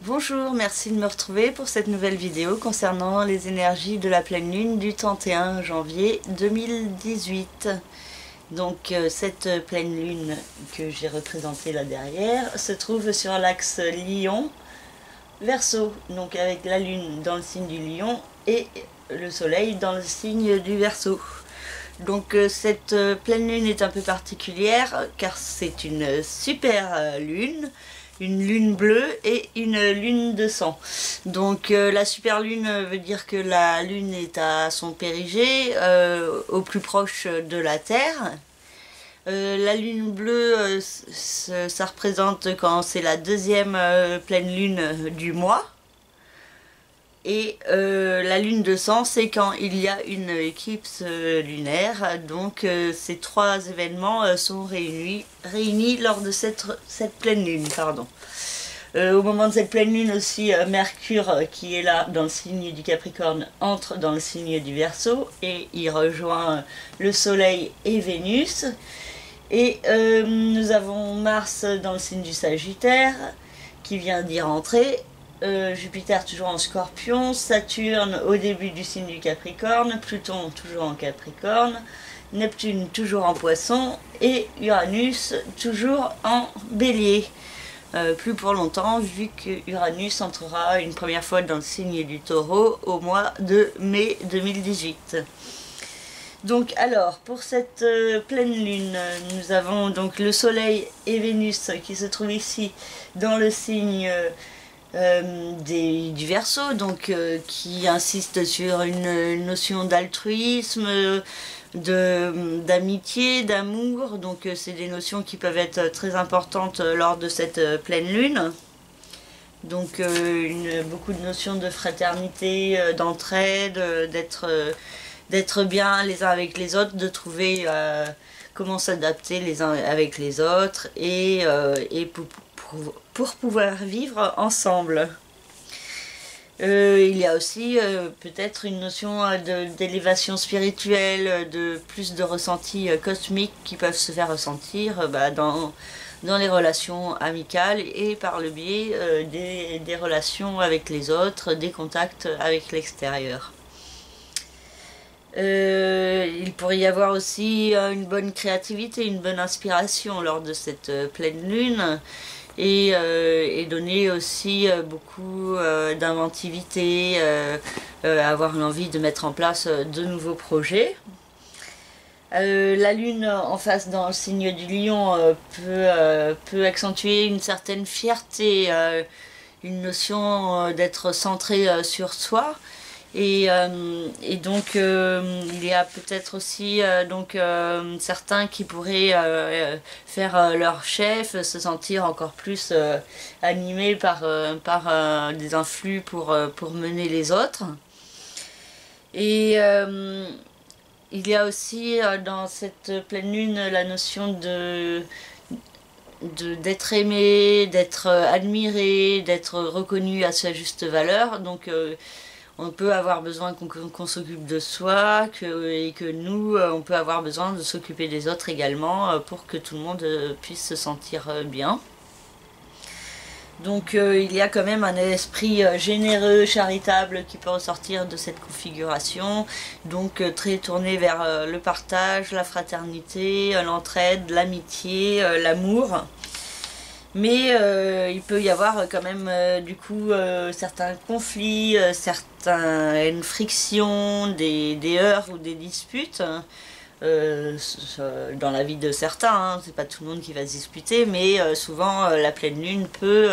Bonjour, merci de me retrouver pour cette nouvelle vidéo concernant les énergies de la pleine lune du 31 janvier 2018. Donc cette pleine lune que j'ai représentée là derrière se trouve sur l'axe Lion-Verseau, donc avec la lune dans le signe du Lion et le soleil dans le signe du Verseau. Donc cette pleine lune est un peu particulière car c'est une super lune, une lune bleue et une lune de sang. Donc la super lune veut dire que la lune est à son périgée, au plus proche de la Terre. La lune bleue, ça représente quand c'est la deuxième pleine lune du mois. Et la lune de sang, c'est quand il y a une éclipse lunaire. Donc ces trois événements sont réunis lors de cette pleine lune. Au moment de cette pleine lune aussi, Mercure, qui est là dans le signe du Capricorne, entre dans le signe du Verseau et il rejoint le Soleil et Vénus. Et nous avons Mars dans le signe du Sagittaire, qui vient d'y rentrer. Jupiter toujours en Scorpion, Saturne au début du signe du Capricorne, Pluton toujours en Capricorne, Neptune toujours en Poisson et Uranus toujours en Bélier. Plus pour longtemps vu que Uranus entrera une première fois dans le signe du Taureau au mois de mai 2018. Donc alors, pour cette pleine lune, nous avons donc le Soleil et Vénus qui se trouvent ici dans le signe du Verseau, donc qui insiste sur une notion d'altruisme, d'amitié, d'amour. Donc c'est des notions qui peuvent être très importantes lors de cette pleine lune. Donc beaucoup de notions de fraternité, d'entraide, d'être bien les uns avec les autres, de trouver comment s'adapter les uns avec les autres et pour pouvoir vivre ensemble. Il y a aussi peut-être une notion d'élévation spirituelle, de plus de ressentis cosmiques qui peuvent se faire ressentir dans les relations amicales et par le biais des relations avec les autres, des contacts avec l'extérieur. Il pourrait y avoir aussi une bonne créativité, une bonne inspiration lors de cette pleine lune et donner aussi beaucoup d'inventivité, avoir l'envie de mettre en place de nouveaux projets. La lune en face dans le signe du Lion peut accentuer une certaine fierté, une notion d'être centré sur soi. Et donc il y a peut-être aussi certains qui pourraient faire leur chef, se sentir encore plus animés par des influx pour mener les autres. Et il y a aussi dans cette pleine lune la notion d'être aimé, d'être admiré, d'être reconnu à sa juste valeur. Donc on peut avoir besoin qu'on s'occupe de soi et que nous, on peut avoir besoin de s'occuper des autres également pour que tout le monde puisse se sentir bien. Donc il y a quand même un esprit généreux, charitable qui peut ressortir de cette configuration. Donc très tourné vers le partage, la fraternité, l'entraide, l'amitié, l'amour. Mais il peut y avoir quand même du coup certains conflits, certaines frictions, des heurts ou des disputes dans la vie de certains. C'est pas tout le monde qui va se disputer, mais souvent la pleine lune peut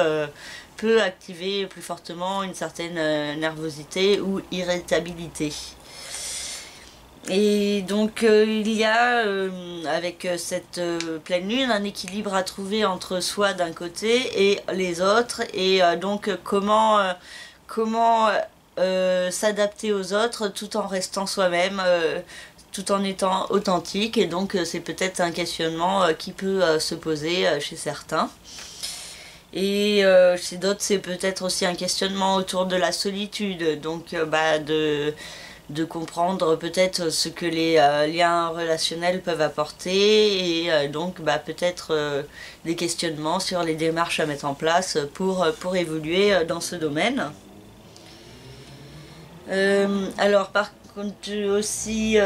activer plus fortement une certaine nervosité ou irritabilité. Et donc il y a avec cette pleine lune un équilibre à trouver entre soi d'un côté et les autres et donc comment s'adapter aux autres tout en restant soi-même, tout en étant authentique. Et donc c'est peut-être un questionnement qui peut se poser chez certains. Et chez d'autres c'est peut-être aussi un questionnement autour de la solitude, donc de comprendre peut-être ce que les liens relationnels peuvent apporter et donc peut-être des questionnements sur les démarches à mettre en place pour évoluer dans ce domaine. Alors par contre aussi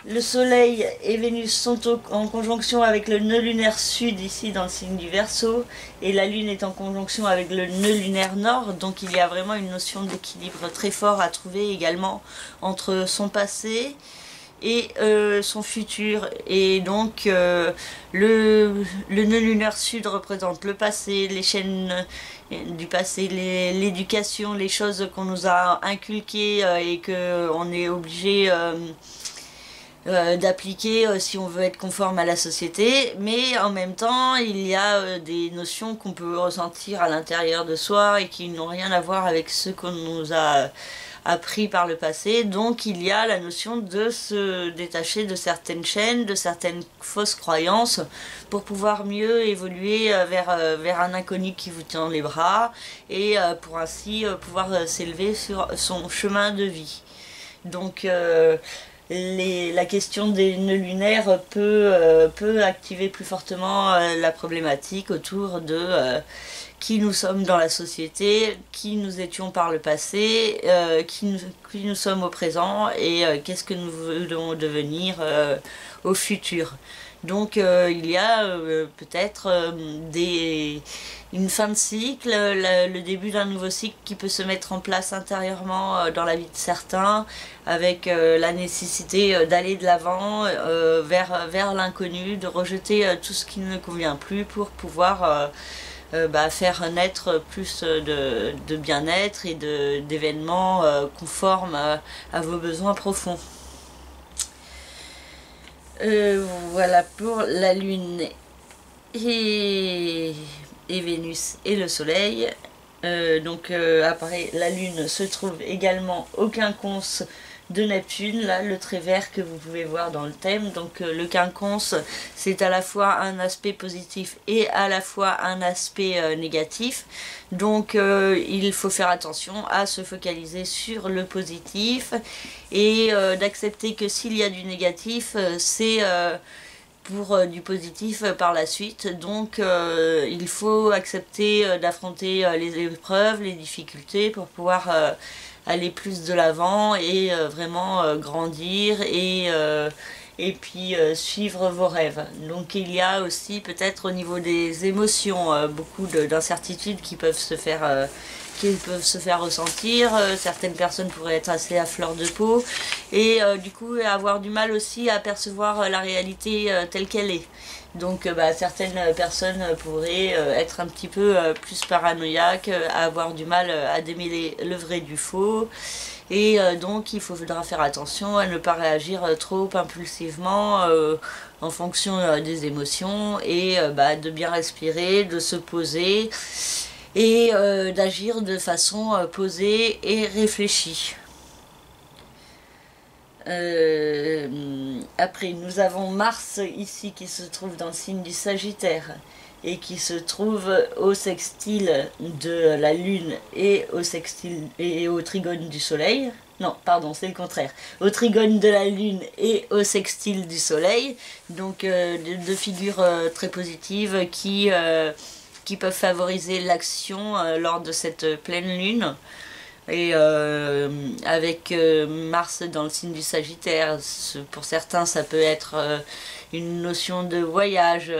le Soleil et Vénus sont en conjonction avec le nœud lunaire sud ici dans le signe du Verseau et la Lune est en conjonction avec le nœud lunaire nord, donc il y a vraiment une notion d'équilibre très fort à trouver également entre son passé et son futur. Et donc le nœud lunaire sud représente le passé, les chaînes du passé, l'éducation, les choses qu'on nous a inculquées et qu'on est obligé d'appliquer si on veut être conforme à la société, mais en même temps il y a des notions qu'on peut ressentir à l'intérieur de soi et qui n'ont rien à voir avec ce qu'on nous a appris par le passé. Donc il y a la notion de se détacher de certaines chaînes, de certaines fausses croyances pour pouvoir mieux évoluer vers un inconnu qui vous tient les bras et pour ainsi pouvoir s'élever sur son chemin de vie. Donc la question des nœuds lunaires peut activer plus fortement la problématique autour de qui nous sommes dans la société, qui nous étions par le passé, qui nous sommes au présent et qu'est-ce que nous voulons devenir au futur. Donc il y a peut-être une fin de cycle, le début d'un nouveau cycle qui peut se mettre en place intérieurement dans la vie de certains, avec la nécessité d'aller de l'avant vers l'inconnu, de rejeter tout ce qui ne convient plus pour pouvoir faire naître plus de bien-être et d'événements conformes à vos besoins profonds. Voilà pour la Lune et Vénus et le Soleil. Après la Lune se trouve également au quinconce de Neptune, là le trait vert que vous pouvez voir dans le thème. Donc le quinconce, c'est à la fois un aspect positif et à la fois un aspect négatif. Donc il faut faire attention à se focaliser sur le positif et d'accepter que s'il y a du négatif, c'est pour du positif par la suite. Donc il faut accepter d'affronter les épreuves, les difficultés pour pouvoir aller plus de l'avant et vraiment grandir et puis suivre vos rêves. Donc il y a aussi peut-être au niveau des émotions beaucoup d'incertitudes qui peuvent se faire ressentir. Certaines personnes pourraient être assez à fleur de peau et du coup avoir du mal aussi à percevoir la réalité telle qu'elle est. Donc certaines personnes pourraient être un petit peu plus paranoïaques, avoir du mal à démêler le vrai du faux. Et donc il faudra faire attention à ne pas réagir trop impulsivement en fonction des émotions et de bien respirer, de se poser et d'agir de façon posée et réfléchie. Après nous avons Mars ici qui se trouve dans le signe du Sagittaire et qui se trouve au sextile de la Lune et au sextile et au trigone du Soleil. Non, pardon, c'est le contraire. Au trigone de la Lune et au sextile du Soleil. Donc deux figures très positives qui peuvent favoriser l'action lors de cette pleine lune. Et avec Mars dans le signe du Sagittaire, pour certains ça peut être une notion de voyage,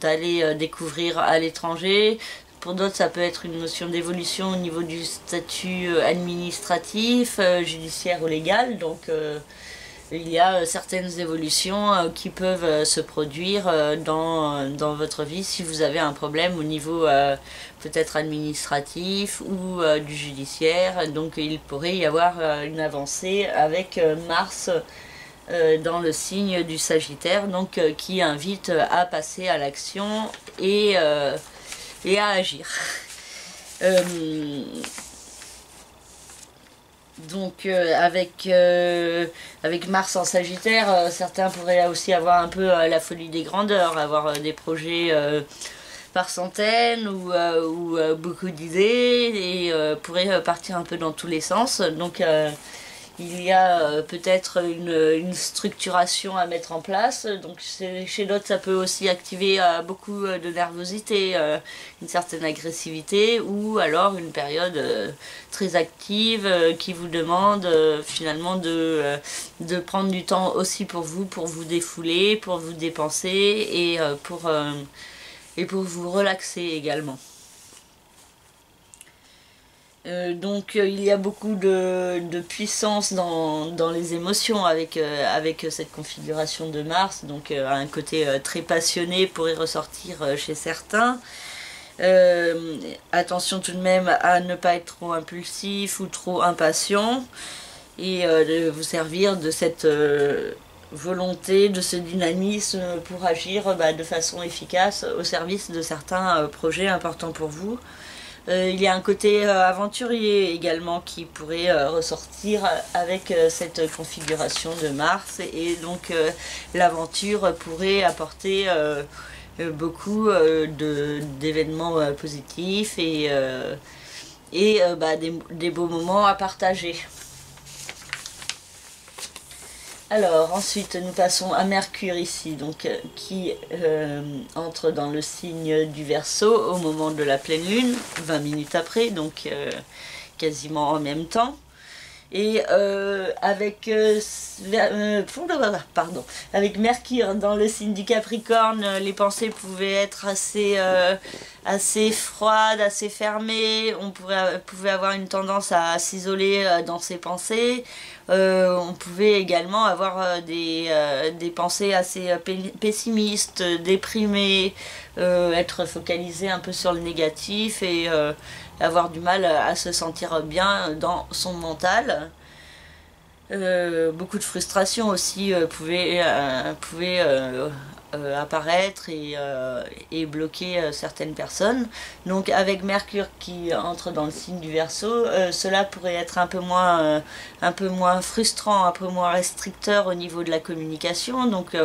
d'aller découvrir à l'étranger. Pour d'autres ça peut être une notion d'évolution au niveau du statut administratif, judiciaire ou légal. Donc il y a certaines évolutions qui peuvent se produire dans votre vie si vous avez un problème au niveau peut-être administratif ou du judiciaire. Donc il pourrait y avoir une avancée avec Mars dans le signe du Sagittaire, donc qui invite à passer à l'action et à agir. Donc avec Mars en Sagittaire, certains pourraient aussi avoir un peu la folie des grandeurs, avoir des projets par centaines ou beaucoup d'idées et pourrait partir un peu dans tous les sens. Donc il y a peut-être une structuration à mettre en place. Donc chez d'autres, ça peut aussi activer beaucoup de nervosité, une certaine agressivité, ou alors une période très active qui vous demande finalement de prendre du temps aussi pour vous défouler, pour vous dépenser et pour vous relaxer également. Donc il y a beaucoup de puissance dans les émotions avec cette configuration de Mars, donc un côté très passionné pourrait ressortir chez certains. Attention tout de même à ne pas être trop impulsif ou trop impatient et de vous servir de cette volonté, de ce dynamisme pour agir de façon efficace au service de certains projets importants pour vous. Il y a un côté aventurier également qui pourrait ressortir avec cette configuration de Mars, et donc l'aventure pourrait apporter beaucoup d'événements positifs et des beaux moments à partager. Alors ensuite nous passons à Mercure ici, donc qui entre dans le signe du Verseau au moment de la pleine lune, 20 minutes après, donc quasiment en même temps. Et avec Mercure dans le signe du Capricorne, les pensées pouvaient être assez froides, assez fermées. On pouvait avoir une tendance à s'isoler dans ses pensées. On pouvait également avoir des pensées assez pessimistes, déprimées, être focalisé un peu sur le négatif et avoir du mal à se sentir bien dans son mental. Beaucoup de frustration aussi pouvait apparaître et bloquer certaines personnes. Donc avec Mercure qui entre dans le signe du Verseau, cela pourrait être un peu moins frustrant, un peu moins restricteur au niveau de la communication. Donc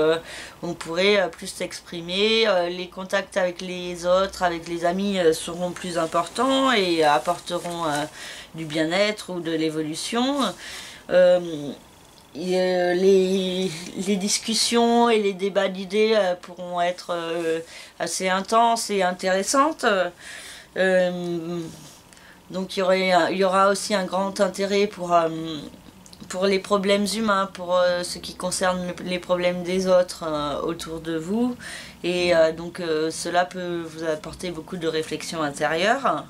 on pourrait plus s'exprimer, les contacts avec les autres, avec les amis seront plus importants et apporteront du bien-être ou de l'évolution. Les discussions et les débats d'idées pourront être assez intenses et intéressantes. Donc il y aura aussi un grand intérêt pour les problèmes humains, pour ce qui concerne les problèmes des autres autour de vous. Et donc cela peut vous apporter beaucoup de réflexion intérieure.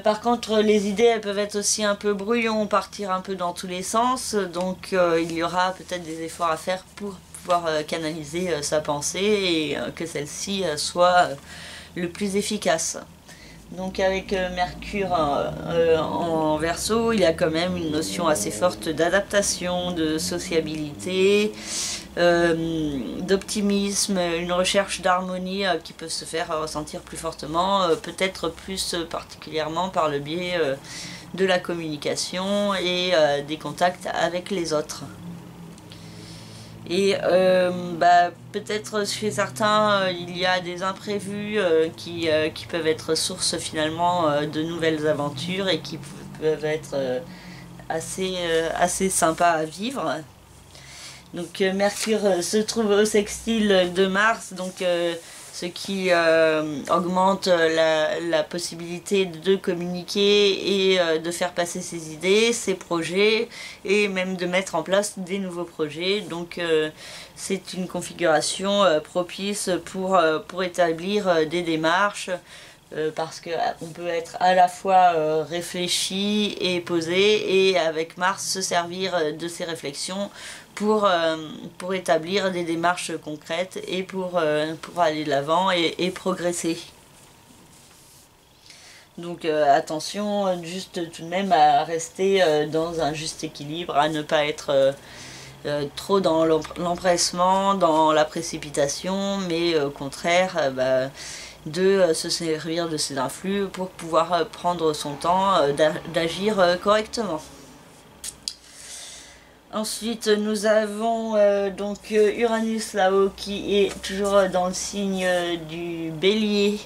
Par contre, les idées elles peuvent être aussi un peu brouillons, partir un peu dans tous les sens, donc il y aura peut-être des efforts à faire pour pouvoir canaliser sa pensée et que celle-ci soit le plus efficace. Donc avec Mercure en Verseau, il y a quand même une notion assez forte d'adaptation, de sociabilité, d'optimisme, une recherche d'harmonie qui peut se faire ressentir plus fortement, peut-être plus particulièrement par le biais de la communication et des contacts avec les autres. Et peut-être chez certains il y a des imprévus qui peuvent être source finalement de nouvelles aventures et qui peuvent être assez sympas à vivre. Donc Mercure se trouve au sextile de Mars, donc ce qui augmente la possibilité de communiquer et de faire passer ses idées, ses projets et même de mettre en place des nouveaux projets. Donc c'est une configuration propice pour établir des démarches parce qu'on peut être à la fois réfléchi et posé, et avec Mars se servir de ces réflexions pour établir des démarches concrètes et pour aller de l'avant et progresser. Donc attention juste tout de même à rester dans un juste équilibre, à ne pas être trop dans l'empressement, dans la précipitation, mais au contraire de se servir de ces influx pour pouvoir prendre son temps d'agir correctement. Ensuite, nous avons donc Uranus là-haut qui est toujours dans le signe du Bélier,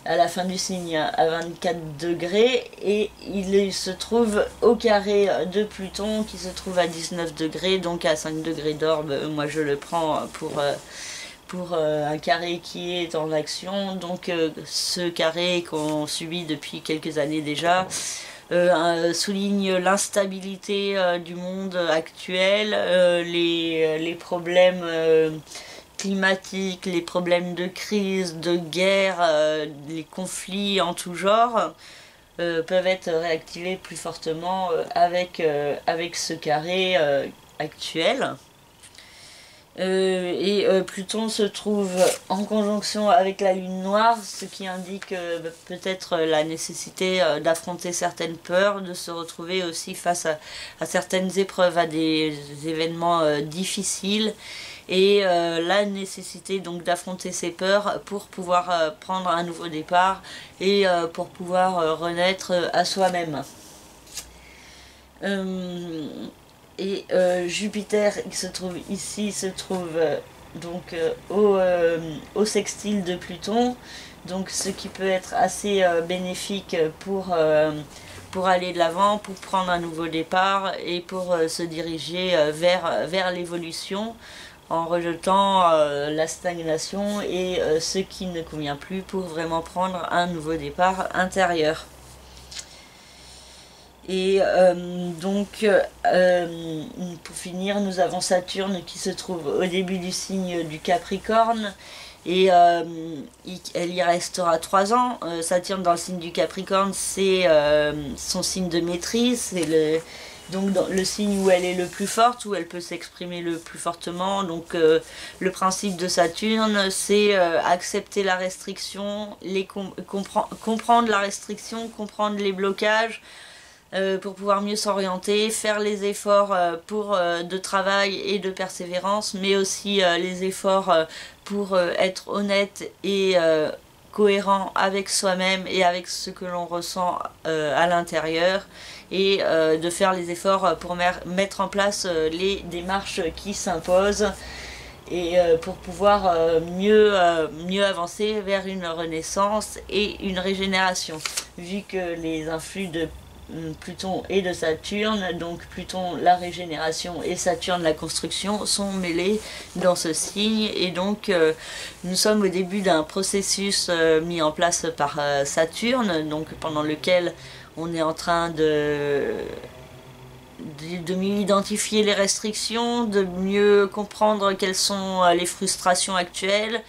à la fin du signe à 24 degrés, et il se trouve au carré de Pluton qui se trouve à 19 degrés, donc à 5 degrés d'orbe. Moi je le prends pour un carré qui est en action, donc ce carré qu'on subit depuis quelques années déjà souligne l'instabilité du monde actuel, les problèmes climatiques, les problèmes de crise, de guerre, les conflits en tout genre peuvent être réactivés plus fortement avec ce carré actuel. Pluton se trouve en conjonction avec la lune noire, ce qui indique peut-être la nécessité d'affronter certaines peurs, de se retrouver aussi face à certaines épreuves, à des événements difficiles, et la nécessité donc d'affronter ces peurs pour pouvoir prendre un nouveau départ et pour pouvoir renaître à soi-même. Jupiter qui se trouve ici se trouve donc au sextile de Pluton, donc ce qui peut être assez bénéfique pour aller de l'avant, pour prendre un nouveau départ et pour se diriger vers l'évolution en rejetant la stagnation et ce qui ne convient plus pour vraiment prendre un nouveau départ intérieur. Et pour finir, nous avons Saturne qui se trouve au début du signe du Capricorne, et elle y restera 3 ans. Saturne dans le signe du Capricorne, c'est son signe de maîtrise, c'est donc dans le signe où elle est le plus forte, où elle peut s'exprimer le plus fortement. Donc le principe de Saturne, c'est accepter la restriction, comprendre la restriction, comprendre les blocages, pour pouvoir mieux s'orienter, faire les efforts de travail et de persévérance, mais aussi les efforts pour être honnête et cohérent avec soi-même et avec ce que l'on ressent à l'intérieur, et de faire les efforts pour mettre en place les démarches qui s'imposent, et pour pouvoir mieux avancer vers une renaissance et une régénération, vu que les influx de Pluton et de Saturne, donc Pluton la régénération et Saturne la construction, sont mêlés dans ce signe, et donc nous sommes au début d'un processus mis en place par Saturne, donc pendant lequel on est en train de mieux identifier les restrictions, de mieux comprendre quelles sont les frustrations actuelles,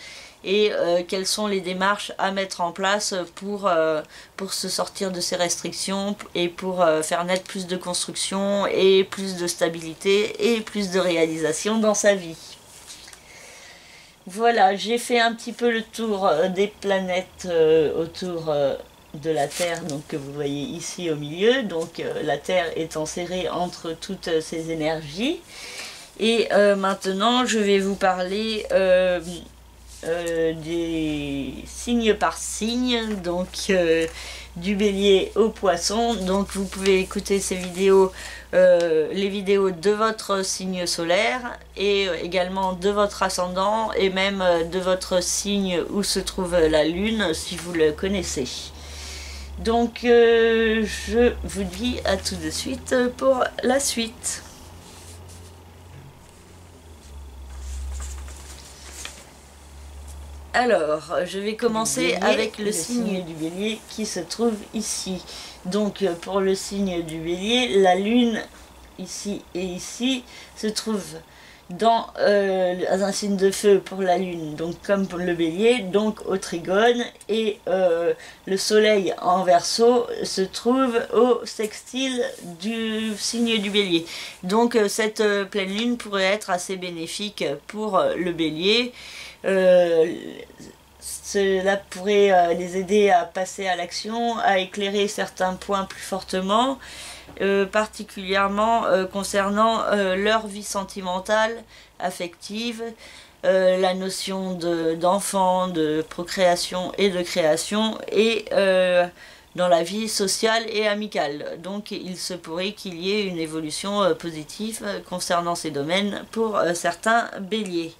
et quelles sont les démarches à mettre en place pour se sortir de ces restrictions et pour faire naître plus de construction et plus de stabilité et plus de réalisation dans sa vie. Voilà, j'ai fait un petit peu le tour des planètes autour de la Terre, donc que vous voyez ici au milieu. Donc la Terre est enserrée entre toutes ces énergies. Et maintenant, je vais vous parler des signes par signe, donc du Bélier au Poisson. Donc vous pouvez écouter ces vidéos, les vidéos de votre signe solaire, et également de votre ascendant, et même de votre signe où se trouve la Lune, si vous le connaissez. Donc je vous dis à tout de suite pour la suite. Alors, je vais commencer avec le signe du Bélier qui se trouve ici. Donc, pour le signe du Bélier, la Lune, ici et ici, se trouve dans un signe de feu pour la Lune, donc comme pour le Bélier, donc au Trigone, et le Soleil en Verseau se trouve au sextile du signe du Bélier. Donc, cette pleine Lune pourrait être assez bénéfique pour le Bélier. Cela pourrait les aider à passer à l'action, à éclairer certains points plus fortement, particulièrement concernant leur vie sentimentale, affective, la notion d'enfant, de procréation et de création, et dans la vie sociale et amicale. Donc il se pourrait qu'il y ait une évolution positive concernant ces domaines pour certains béliers.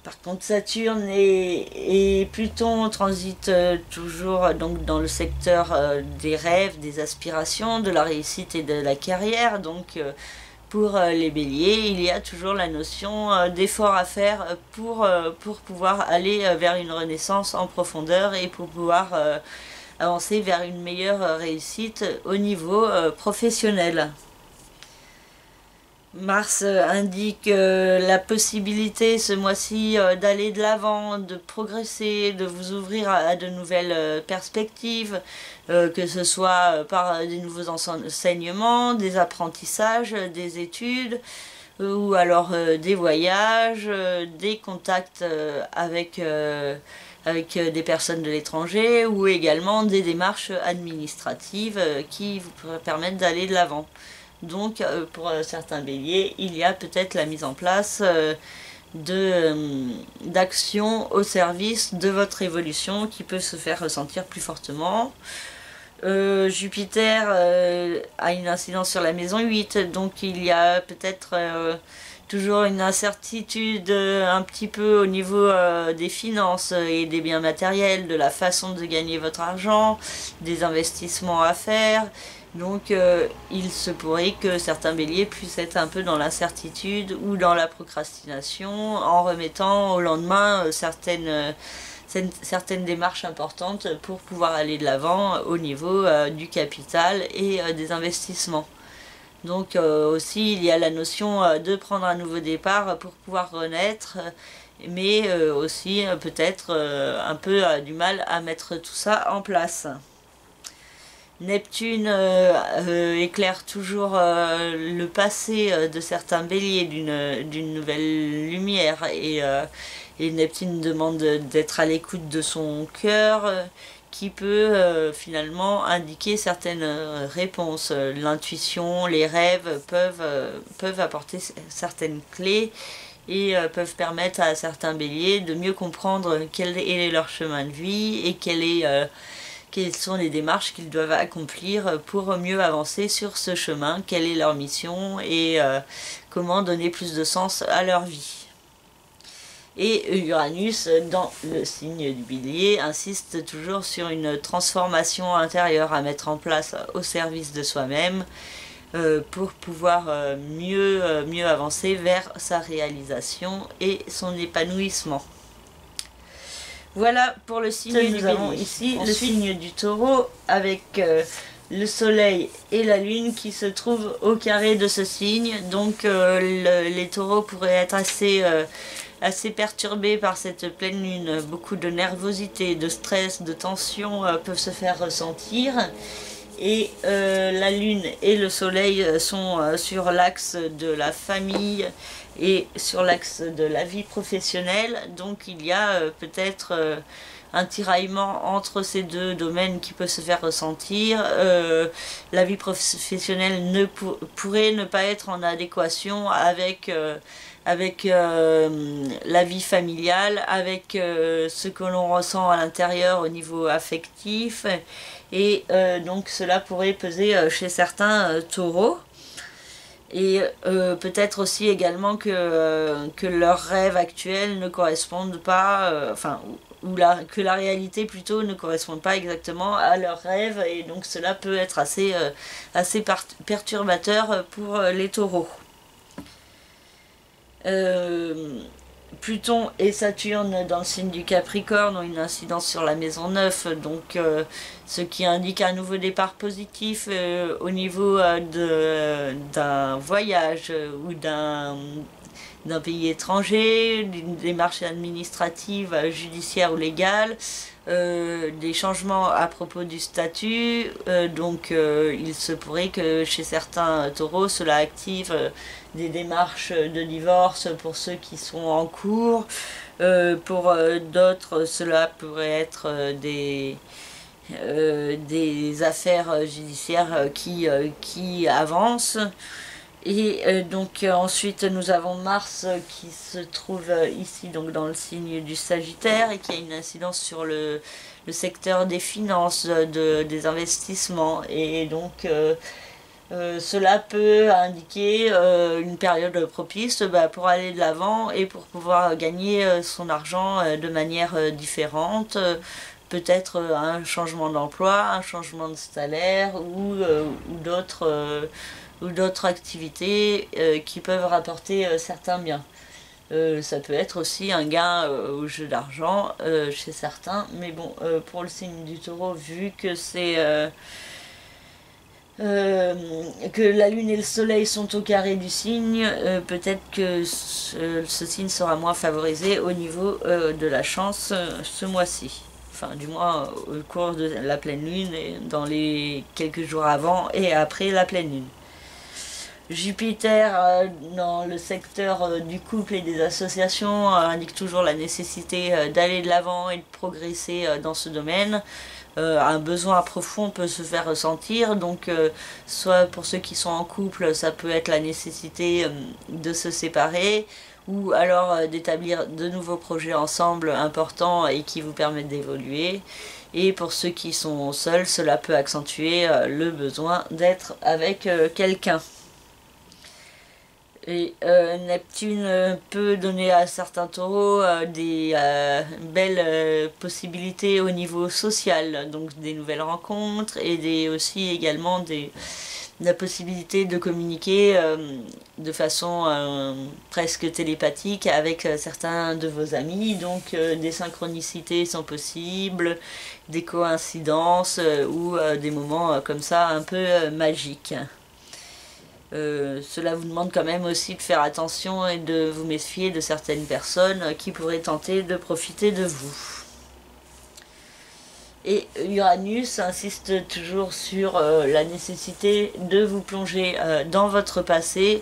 Par contre, Saturne et Pluton transitent toujours donc dans le secteur des rêves, des aspirations, de la réussite et de la carrière. Donc pour les béliers, il y a toujours la notion d'effort à faire pour pouvoir aller vers une renaissance en profondeur et pour pouvoir avancer vers une meilleure réussite au niveau professionnel. Mars indique la possibilité ce mois-ci d'aller de l'avant, de progresser, de vous ouvrir à de nouvelles perspectives, que ce soit par des nouveaux enseignements, des apprentissages, des études, ou alors des voyages, des contacts avec des personnes de l'étranger, ou également des démarches administratives qui vous permettent d'aller de l'avant. Donc pour certains béliers, il y a peut-être la mise en place d'actions au service de votre évolution qui peut se faire ressentir plus fortement. Jupiter a une incidence sur la maison 8, donc il y a peut-être toujours une incertitude un petit peu au niveau des finances et des biens matériels, de la façon de gagner votre argent, des investissements à faire. Donc il se pourrait que certains béliers puissent être un peu dans l'incertitude ou dans la procrastination en remettant au lendemain certaines démarches importantes pour pouvoir aller de l'avant au niveau du capital et des investissements. Donc aussi il y a la notion de prendre un nouveau départ pour pouvoir renaître, mais aussi peut-être un peu du mal à mettre tout ça en place. Neptune éclaire toujours le passé de certains béliers d'une nouvelle lumière et Neptune demande d'être à l'écoute de son cœur qui peut finalement indiquer certaines réponses. L'intuition, les rêves peuvent apporter certaines clés et peuvent permettre à certains béliers de mieux comprendre quel est leur chemin de vie et quelles sont les démarches qu'ils doivent accomplir pour mieux avancer sur ce chemin, quelle est leur mission et comment donner plus de sens à leur vie. Et Uranus, dans le signe du Bélier, insiste toujours sur une transformation intérieure à mettre en place au service de soi-même pour pouvoir mieux avancer vers sa réalisation et son épanouissement. Voilà pour le signe du Bélier. Nous avons ici le signe du Taureau avec le soleil et la lune qui se trouvent au carré de ce signe. Donc les taureaux pourraient être assez perturbés par cette pleine lune. Beaucoup de nervosité, de stress, de tension peuvent se faire ressentir. Et la lune et le soleil sont sur l'axe de la famille et sur l'axe de la vie professionnelle. Donc il y a peut-être un tiraillement entre ces deux domaines qui peut se faire ressentir. La vie professionnelle pourrait ne pas être en adéquation avec la vie familiale, avec ce que l'on ressent à l'intérieur au niveau affectif. Et donc cela pourrait peser chez certains taureaux. Et peut-être aussi également que leurs rêves actuels ne correspondent pas, que la réalité plutôt ne correspond pas exactement à leurs rêves, et donc cela peut être assez perturbateur pour les taureaux. Pluton et Saturne dans le signe du Capricorne ont une incidence sur la maison 9, donc ce qui indique un nouveau départ positif au niveau d'un voyage ou d'un pays étranger, d'une démarche administrative, judiciaire ou légale, des changements à propos du statut, donc il se pourrait que chez certains taureaux cela active des démarches de divorce pour ceux qui sont en cours, pour d'autres cela pourrait être des affaires judiciaires qui avancent. Et donc ensuite nous avons Mars qui se trouve ici donc dans le signe du Sagittaire et qui a une incidence sur le secteur des finances, des investissements, et donc cela peut indiquer une période propice pour aller de l'avant et pour pouvoir gagner son argent de manière différente. Peut-être un changement d'emploi, un changement de salaire ou d'autres activités qui peuvent rapporter certains biens. Ça peut être aussi un gain au jeu d'argent chez certains, mais bon, pour le signe du Taureau, vu que que la lune et le soleil sont au carré du signe, peut-être que ce signe sera moins favorisé au niveau de la chance ce mois-ci. Enfin, du moins au cours de la pleine lune et dans les quelques jours avant et après la pleine lune. Jupiter dans le secteur du couple et des associations indique toujours la nécessité d'aller de l'avant et de progresser dans ce domaine. Un besoin profond peut se faire ressentir, donc soit pour ceux qui sont en couple, ça peut être la nécessité de se séparer, ou alors d'établir de nouveaux projets ensemble importants et qui vous permettent d'évoluer. Et pour ceux qui sont seuls, cela peut accentuer le besoin d'être avec quelqu'un. Et Neptune peut donner à certains taureaux des belles possibilités au niveau social, donc des nouvelles rencontres et aussi également la possibilité de communiquer de façon presque télépathique avec certains de vos amis, donc des synchronicités sont possibles, des coïncidences ou des moments comme ça un peu magiques. Cela vous demande quand même aussi de faire attention et de vous méfier de certaines personnes qui pourraient tenter de profiter de vous. Et Uranus insiste toujours sur la nécessité de vous plonger dans votre passé,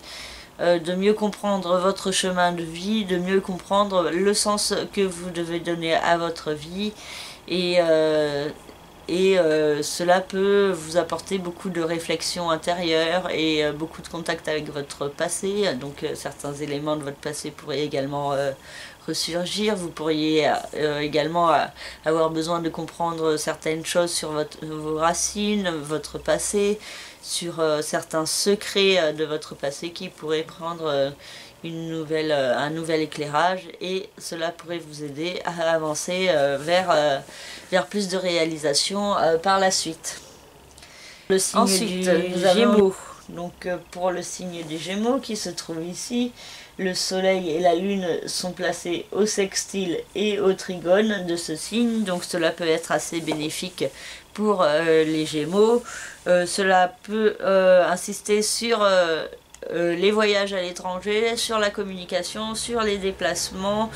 de mieux comprendre votre chemin de vie, de mieux comprendre le sens que vous devez donner à votre vie, et cela peut vous apporter beaucoup de réflexion intérieure et beaucoup de contact avec votre passé. Donc certains éléments de votre passé pourraient également ressurgir. Vous pourriez également avoir besoin de comprendre certaines choses sur vos racines, votre passé, sur certains secrets de votre passé qui pourraient prendre un nouvel éclairage, et cela pourrait vous aider à avancer vers plus de réalisation par la suite. Le signe Ensuite, du Gémeaux. Donc pour le signe des Gémeaux qui se trouve ici, le soleil et la lune sont placés au sextile et au trigone de ce signe, donc cela peut être assez bénéfique pour les Gémeaux. Cela peut insister sur les voyages à l'étranger, sur la communication, sur les déplacements,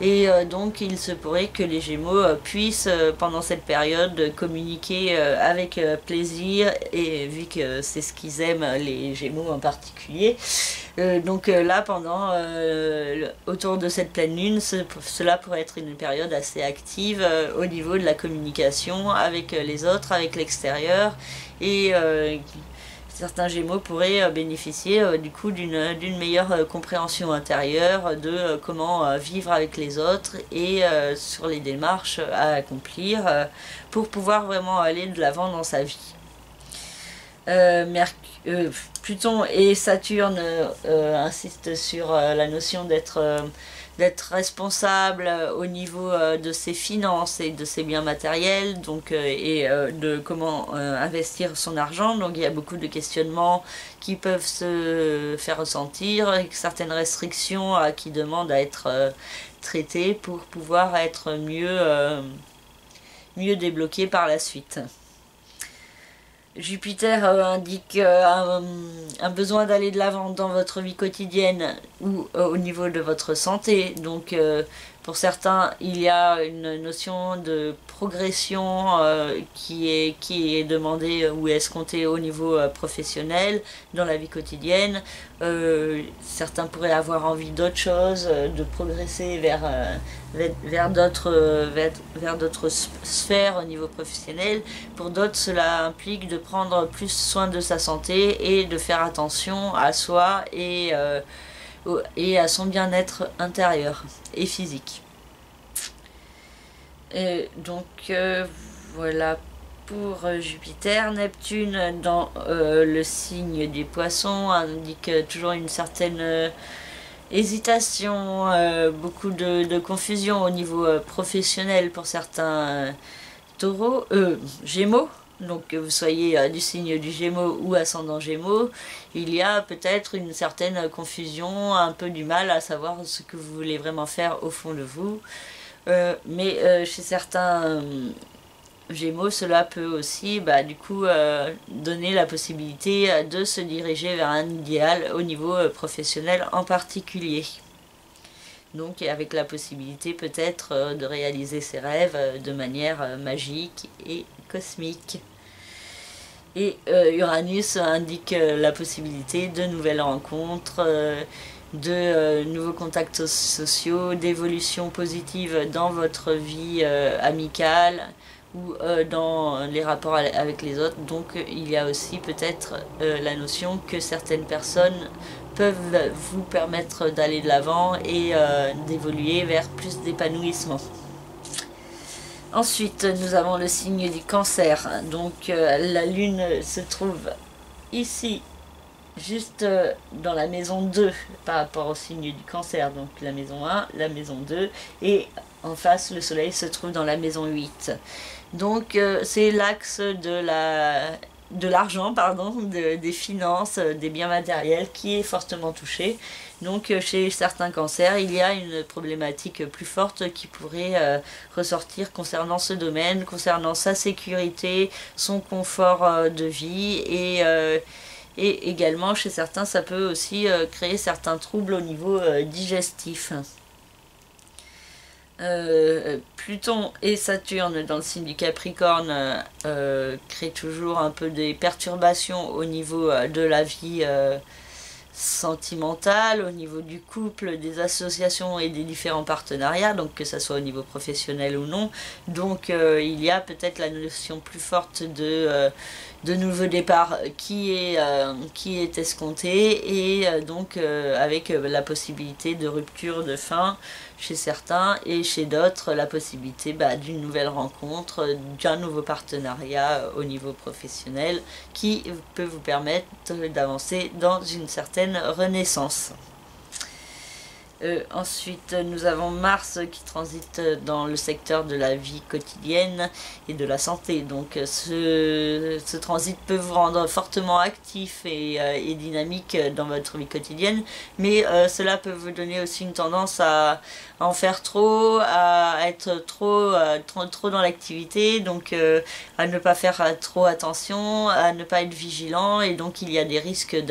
et donc il se pourrait que les Gémeaux puissent pendant cette période communiquer avec plaisir, et vu que c'est ce qu'ils aiment, les Gémeaux en particulier. Donc là, autour de cette pleine lune, cela pourrait être une période assez active au niveau de la communication avec les autres, avec l'extérieur, et certains Gémeaux pourraient bénéficier du coup d'une meilleure compréhension intérieure de comment vivre avec les autres et sur les démarches à accomplir pour pouvoir vraiment aller de l'avant dans sa vie. Pluton et Saturne insistent sur la notion d'être responsable au niveau de ses finances et de ses biens matériels, donc, et de comment investir son argent. Donc il y a beaucoup de questionnements qui peuvent se faire ressentir, avec certaines restrictions qui demandent à être traitées pour pouvoir être mieux débloquées par la suite. Jupiter indique un besoin d'aller de l'avant dans votre vie quotidienne ou au niveau de votre santé, donc Pour certains, il y a une notion de progression qui est demandée ou escomptée au niveau professionnel, dans la vie quotidienne. Certains pourraient avoir envie d'autre chose, de progresser vers d'autres sphères au niveau professionnel. Pour d'autres, cela implique de prendre plus soin de sa santé et de faire attention à soi et à son bien-être intérieur et physique. Et donc voilà pour Jupiter. Neptune dans le signe du Poisson indique toujours une certaine hésitation, beaucoup de confusion au niveau professionnel pour certains taureaux, Gémeaux. Donc que vous soyez du signe du Gémeaux ou ascendant Gémeaux, il y a peut-être une certaine confusion, un peu du mal à savoir ce que vous voulez vraiment faire au fond de vous. Mais chez certains Gémeaux, cela peut aussi du coup donner la possibilité de se diriger vers un idéal au niveau professionnel en particulier. Donc avec la possibilité peut-être de réaliser ses rêves de manière magique et cosmique. Et Uranus indique la possibilité de nouvelles rencontres, de nouveaux contacts sociaux, d'évolution positive dans votre vie amicale ou dans les rapports avec les autres. Donc il y a aussi peut-être la notion que certaines personnes peuvent vous permettre d'aller de l'avant et d'évoluer vers plus d'épanouissement. Ensuite, nous avons le signe du Cancer. Donc la Lune se trouve ici, juste dans la maison 2 par rapport au signe du Cancer. Donc la maison 1, la maison 2. Et en face, le Soleil se trouve dans la maison 8. Donc c'est l'axe de l'argent, des finances, des biens matériels qui est fortement touché. Donc chez certains cancers, il y a une problématique plus forte qui pourrait ressortir concernant ce domaine, concernant sa sécurité, son confort de vie et également chez certains ça peut aussi créer certains troubles au niveau digestif. Pluton et Saturne dans le signe du Capricorne créent toujours un peu des perturbations au niveau de la vie sentimentale, au niveau du couple, des associations et des différents partenariats, donc que ça soit au niveau professionnel ou non. Donc il y a peut-être la notion plus forte de nouveau départ qui est escomptée et donc avec la possibilité de rupture, de fin chez certains et chez d'autres la possibilité d'une nouvelle rencontre, d'un nouveau partenariat au niveau professionnel qui peut vous permettre d'avancer dans une certaine renaissance. Ensuite, nous avons Mars qui transite dans le secteur de la vie quotidienne et de la santé. Donc ce transit peut vous rendre fortement actif et dynamique dans votre vie quotidienne, mais cela peut vous donner aussi une tendance à en faire trop, à être trop dans l'activité, donc à ne pas faire trop attention, à ne pas être vigilant, et donc il y a des risques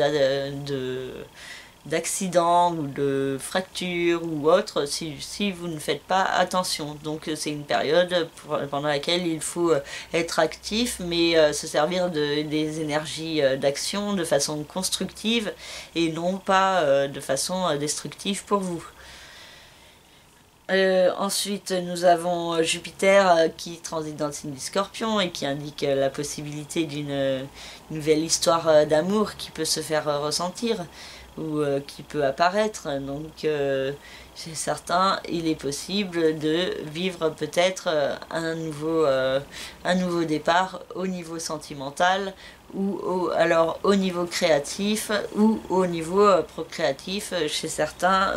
d'accidents ou de fractures ou autres si vous ne faites pas attention. Donc c'est une période pendant laquelle il faut être actif mais se servir des énergies d'action de façon constructive et non pas de façon destructive pour vous. Ensuite nous avons Jupiter qui transite dans le signe du Scorpion et qui indique la possibilité d'une nouvelle histoire d'amour qui peut se faire ressentir ou qui peut apparaître. Donc chez certains il est possible de vivre peut-être un nouveau départ au niveau sentimental ou alors au niveau créatif ou au niveau procréatif. Chez certains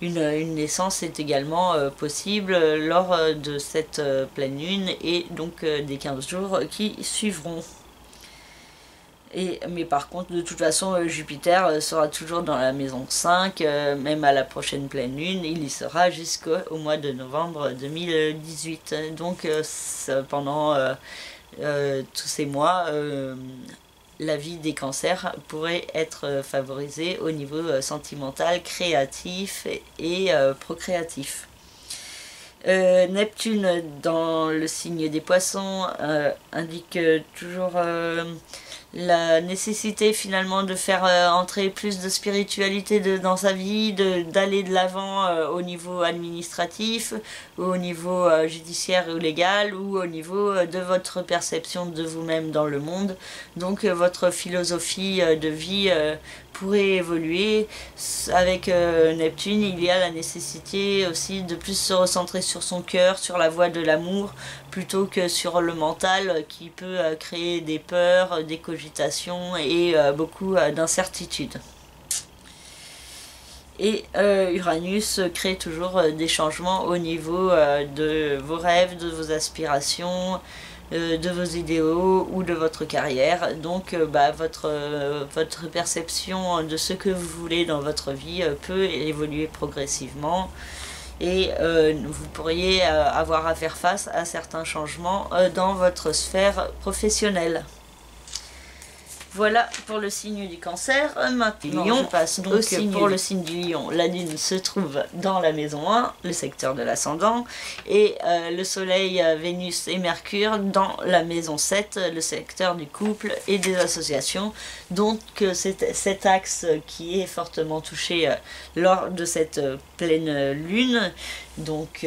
une naissance est également possible lors de cette pleine lune et donc des 15 jours qui suivront. Mais par contre, de toute façon, Jupiter sera toujours dans la maison 5, même à la prochaine pleine lune, il y sera jusqu'au mois de novembre 2018. Donc pendant tous ces mois, la vie des cancers pourrait être favorisée au niveau sentimental, créatif et procréatif. Neptune dans le signe des poissons indique toujours la nécessité finalement de faire entrer plus de spiritualité dans sa vie, d'aller de l'avant au niveau administratif, ou au niveau judiciaire ou légal, ou au niveau de votre perception de vous-même dans le monde. Donc votre philosophie de vie pourrait évoluer. Avec Neptune, il y a la nécessité aussi de plus se recentrer sur son cœur, sur la voie de l'amour, plutôt que sur le mental qui peut créer des peurs, des cogitations et beaucoup d'incertitudes. Et Uranus crée toujours des changements au niveau de vos rêves, de vos aspirations, de vos idéaux ou de votre carrière. Donc votre perception de ce que vous voulez dans votre vie peut évoluer progressivement. Et vous pourriez avoir à faire face à certains changements dans votre sphère professionnelle. Voilà pour le signe du Cancer. Maintenant, Lion, je passe donc au signe pour le signe du Lion. La Lune se trouve dans la maison 1, le secteur de l'ascendant, et le Soleil, Vénus et Mercure dans la maison 7, le secteur du couple et des associations. Donc c'est cet axe qui est fortement touché lors de cette pleine Lune. Donc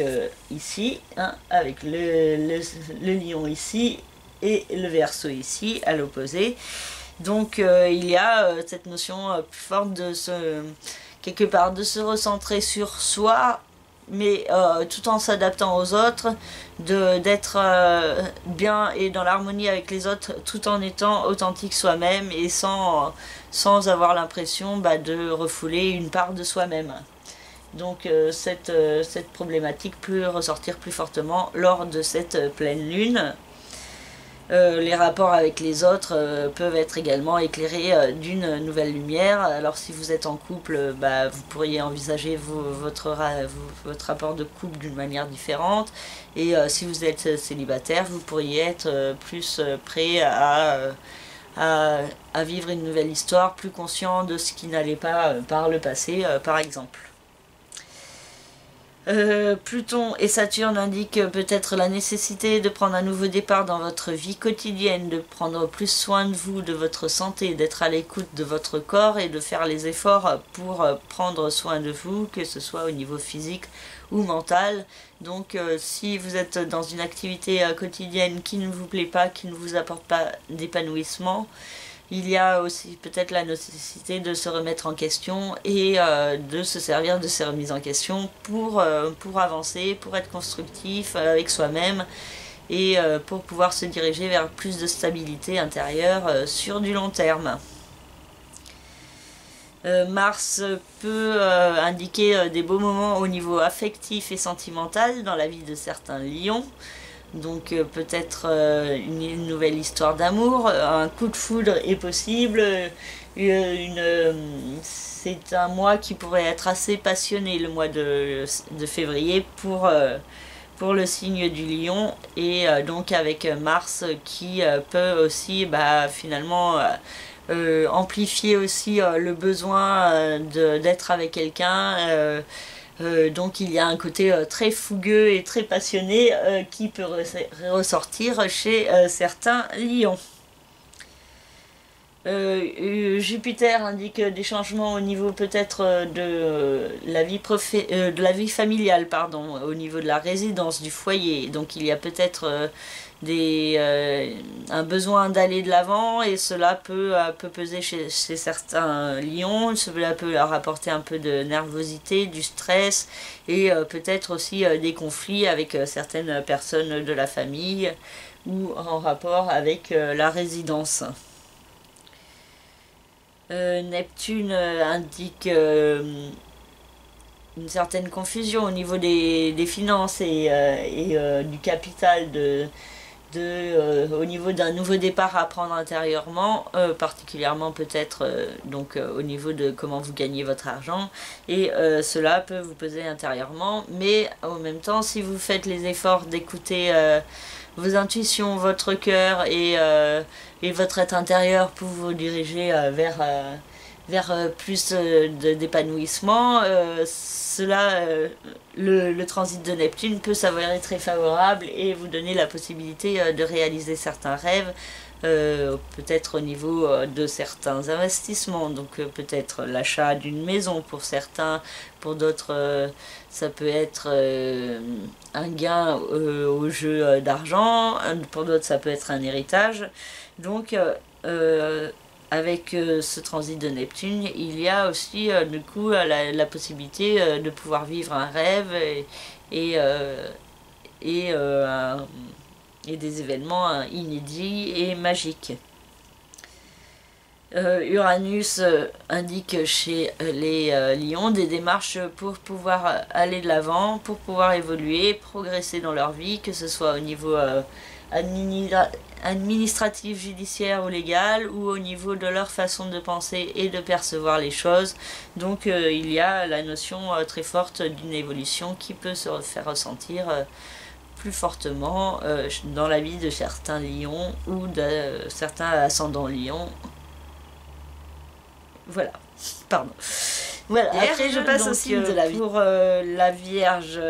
ici, hein, avec le Lion ici et le Verseau ici, à l'opposé. Donc il y a cette notion plus forte de quelque part de se recentrer sur soi, mais tout en s'adaptant aux autres, d'être bien et dans l'harmonie avec les autres, tout en étant authentique soi-même et sans avoir l'impression de refouler une part de soi-même. Donc cette problématique peut ressortir plus fortement lors de cette pleine lune. Les rapports avec les autres peuvent être également éclairés d'une nouvelle lumière. Alors si vous êtes en couple, vous pourriez envisager votre rapport de couple d'une manière différente. Et si vous êtes célibataire, vous pourriez être plus prêt à vivre une nouvelle histoire, plus conscient de ce qui n'allait pas par le passé, par exemple. Pluton et Saturne indiquent peut-être la nécessité de prendre un nouveau départ dans votre vie quotidienne, de prendre plus soin de vous, de votre santé, d'être à l'écoute de votre corps et de faire les efforts pour prendre soin de vous, que ce soit au niveau physique ou mental. Donc si vous êtes dans une activité quotidienne qui ne vous plaît pas, qui ne vous apporte pas d'épanouissement, il y a aussi peut-être la nécessité de se remettre en question et de se servir de ces remises en question pour avancer, pour être constructif avec soi-même et pour pouvoir se diriger vers plus de stabilité intérieure sur du long terme. Mars peut indiquer des beaux moments au niveau affectif et sentimental dans la vie de certains lions. Donc peut-être une nouvelle histoire d'amour, un coup de foudre est possible, c'est un mois qui pourrait être assez passionné, le mois de février pour le signe du lion, et donc avec Mars qui peut aussi finalement amplifier aussi le besoin d'être avec quelqu'un. Donc il y a un côté très fougueux et très passionné qui peut ressortir chez certains lions. Jupiter indique des changements au niveau peut-être de la vie familiale, pardon, au niveau de la résidence, du foyer. Donc il y a peut-être un besoin d'aller de l'avant, et cela peut peser chez certains lions. Cela peut leur apporter un peu de nervosité, du stress, et peut-être aussi des conflits avec certaines personnes de la famille ou en rapport avec la résidence. Neptune indique une certaine confusion au niveau des finances et du capital, au niveau d'un nouveau départ à prendre intérieurement, particulièrement peut-être au niveau de comment vous gagnez votre argent, et cela peut vous peser intérieurement, mais en même temps, si vous faites les efforts d'écouter vos intuitions, votre cœur et votre être intérieur pour vous diriger plus d'épanouissement, le transit de Neptune peut s'avérer très favorable et vous donner la possibilité de réaliser certains rêves, peut-être au niveau de certains investissements, donc peut-être l'achat d'une maison pour certains, pour d'autres ça peut être un gain au jeu d'argent, pour d'autres ça peut être un héritage. Donc avec ce transit de Neptune, il y a aussi du coup la possibilité de pouvoir vivre un rêve et, et, et des événements inédits et magiques. Uranus indique chez les lions des démarches pour pouvoir aller de l'avant, pour pouvoir évoluer, progresser dans leur vie, que ce soit au niveau administratif, judiciaire ou légal, ou au niveau de leur façon de penser et de percevoir les choses. Donc il y a la notion très forte d'une évolution qui peut se faire ressentir plus fortement dans la vie de certains lions ou de certains ascendants lions. Voilà, pardon. Voilà. Après je passe au signe de la vie. Pour la Vierge,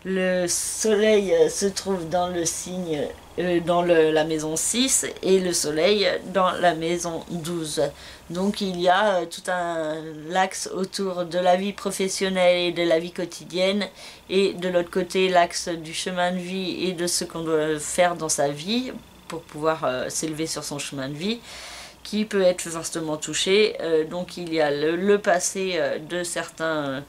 le soleil se trouve dans le signe, dans la maison 6 et le soleil dans la maison 12. Donc il y a tout un axe autour de la vie professionnelle et de la vie quotidienne, et de l'autre côté l'axe du chemin de vie et de ce qu'on doit faire dans sa vie pour pouvoir s'élever sur son chemin de vie, qui peut être fortement touché. Donc il y a le passé de certains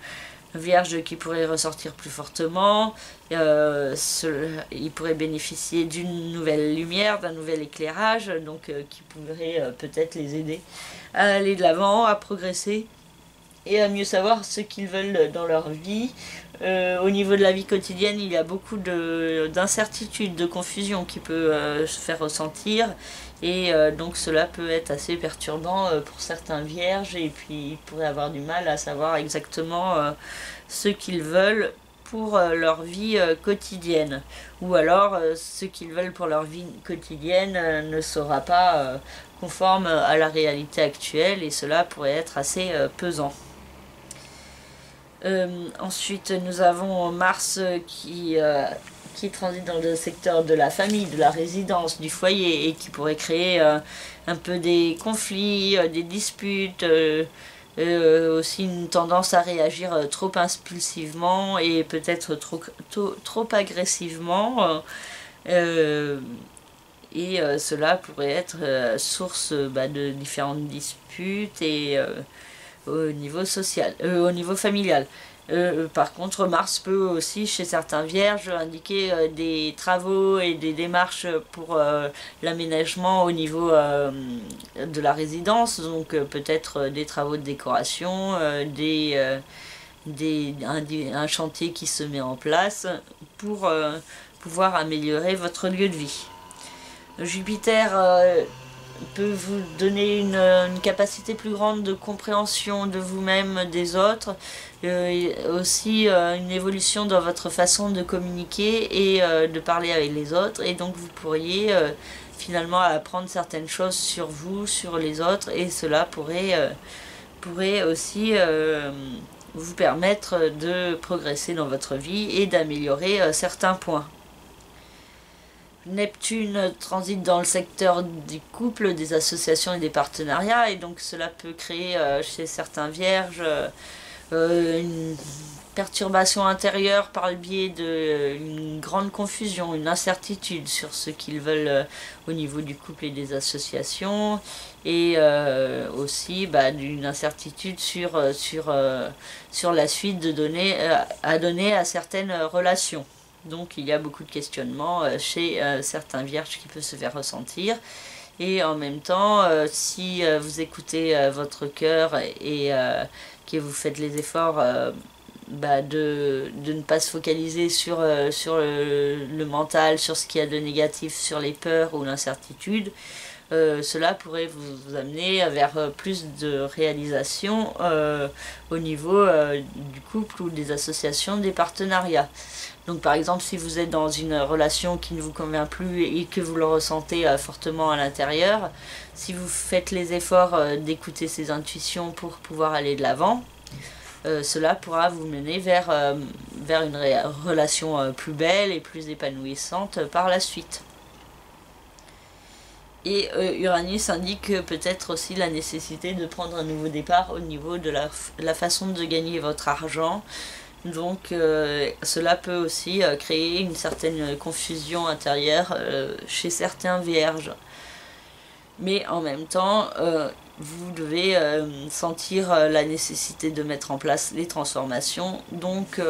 vierges qui pourraient ressortir plus fortement. Ils pourraient bénéficier d'une nouvelle lumière, d'un nouvel éclairage, donc qui pourrait peut-être les aider à aller de l'avant, à progresser et à mieux savoir ce qu'ils veulent dans leur vie. Au niveau de la vie quotidienne, il y a beaucoup d'incertitudes, de confusion qui peut se faire ressentir, et donc cela peut être assez perturbant pour certains vierges, et puis ils pourraient avoir du mal à savoir exactement ce qu'ils veulent pour leur vie quotidienne, ou alors ce qu'ils veulent pour leur vie quotidienne ne sera pas conforme à la réalité actuelle, et cela pourrait être assez pesant. Ensuite nous avons Mars qui transite dans le secteur de la famille, de la résidence, du foyer, et qui pourrait créer un peu des conflits, des disputes, aussi une tendance à réagir trop impulsivement et peut-être trop agressivement, et cela pourrait être source de différentes disputes et au niveau social, au niveau familial. Par contre, Mars peut aussi, chez certains vierges, indiquer des travaux et des démarches pour l'aménagement au niveau de la résidence, donc peut-être des travaux de décoration, un chantier qui se met en place pour pouvoir améliorer votre lieu de vie. Jupiter peut vous donner une capacité plus grande de compréhension de vous-même, des autres, aussi une évolution dans votre façon de communiquer et de parler avec les autres, et donc vous pourriez finalement apprendre certaines choses sur vous, sur les autres, et cela pourrait aussi vous permettre de progresser dans votre vie et d'améliorer certains points. Neptune transite dans le secteur du couple, des associations et des partenariats, et donc cela peut créer chez certains vierges une perturbation intérieure par le biais d'une grande confusion, une incertitude sur ce qu'ils veulent au niveau du couple et des associations, et aussi d'une incertitude sur la suite à donner à certaines relations. Donc il y a beaucoup de questionnements chez certains vierges qui peuvent se faire ressentir. Et en même temps, si vous écoutez votre cœur et que vous faites les efforts de ne pas se focaliser sur le mental, sur ce qu'il y a de négatif, sur les peurs ou l'incertitude, cela pourrait vous amener vers plus de réalisation au niveau du couple ou des associations, des partenariats. Donc par exemple, si vous êtes dans une relation qui ne vous convient plus et que vous le ressentez fortement à l'intérieur, si vous faites les efforts d'écouter ces intuitions pour pouvoir aller de l'avant, cela pourra vous mener vers une relation plus belle et plus épanouissante par la suite. Et Uranus indique peut-être aussi la nécessité de prendre un nouveau départ au niveau de la façon de gagner votre argent. Donc cela peut aussi créer une certaine confusion intérieure chez certains vierges. Mais en même temps, vous devez sentir la nécessité de mettre en place les transformations. Donc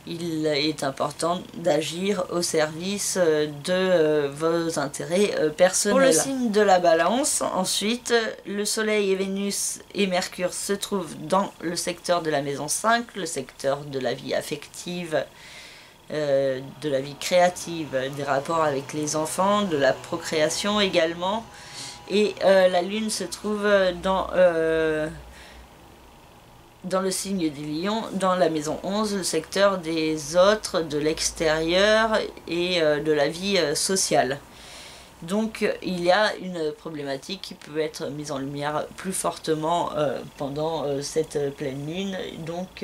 il est important d'agir au service de vos intérêts personnels. Pour le signe de la Balance, ensuite, le Soleil et Vénus et Mercure se trouvent dans le secteur de la maison 5, le secteur de la vie affective, de la vie créative, des rapports avec les enfants, de la procréation également. Et la Lune se trouve dans le signe du Lion, dans la maison 11, le secteur des autres, de l'extérieur et de la vie sociale. Donc il y a une problématique qui peut être mise en lumière plus fortement pendant cette pleine lune. Donc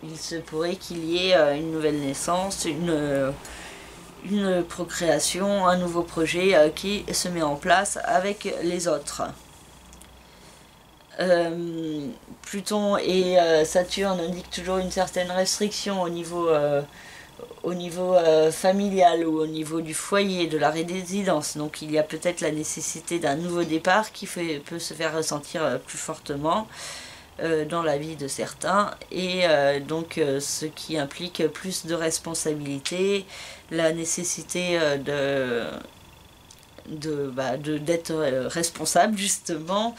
il se pourrait qu'il y ait une nouvelle naissance, une procréation, un nouveau projet qui se met en place avec les autres. Pluton et Saturne indiquent toujours une certaine restriction au niveau familial ou au niveau du foyer, de la résidence. Donc il y a peut-être la nécessité d'un nouveau départ qui peut se faire ressentir plus fortement dans la vie de certains, et donc ce qui implique plus de responsabilité, la nécessité d'être responsable justement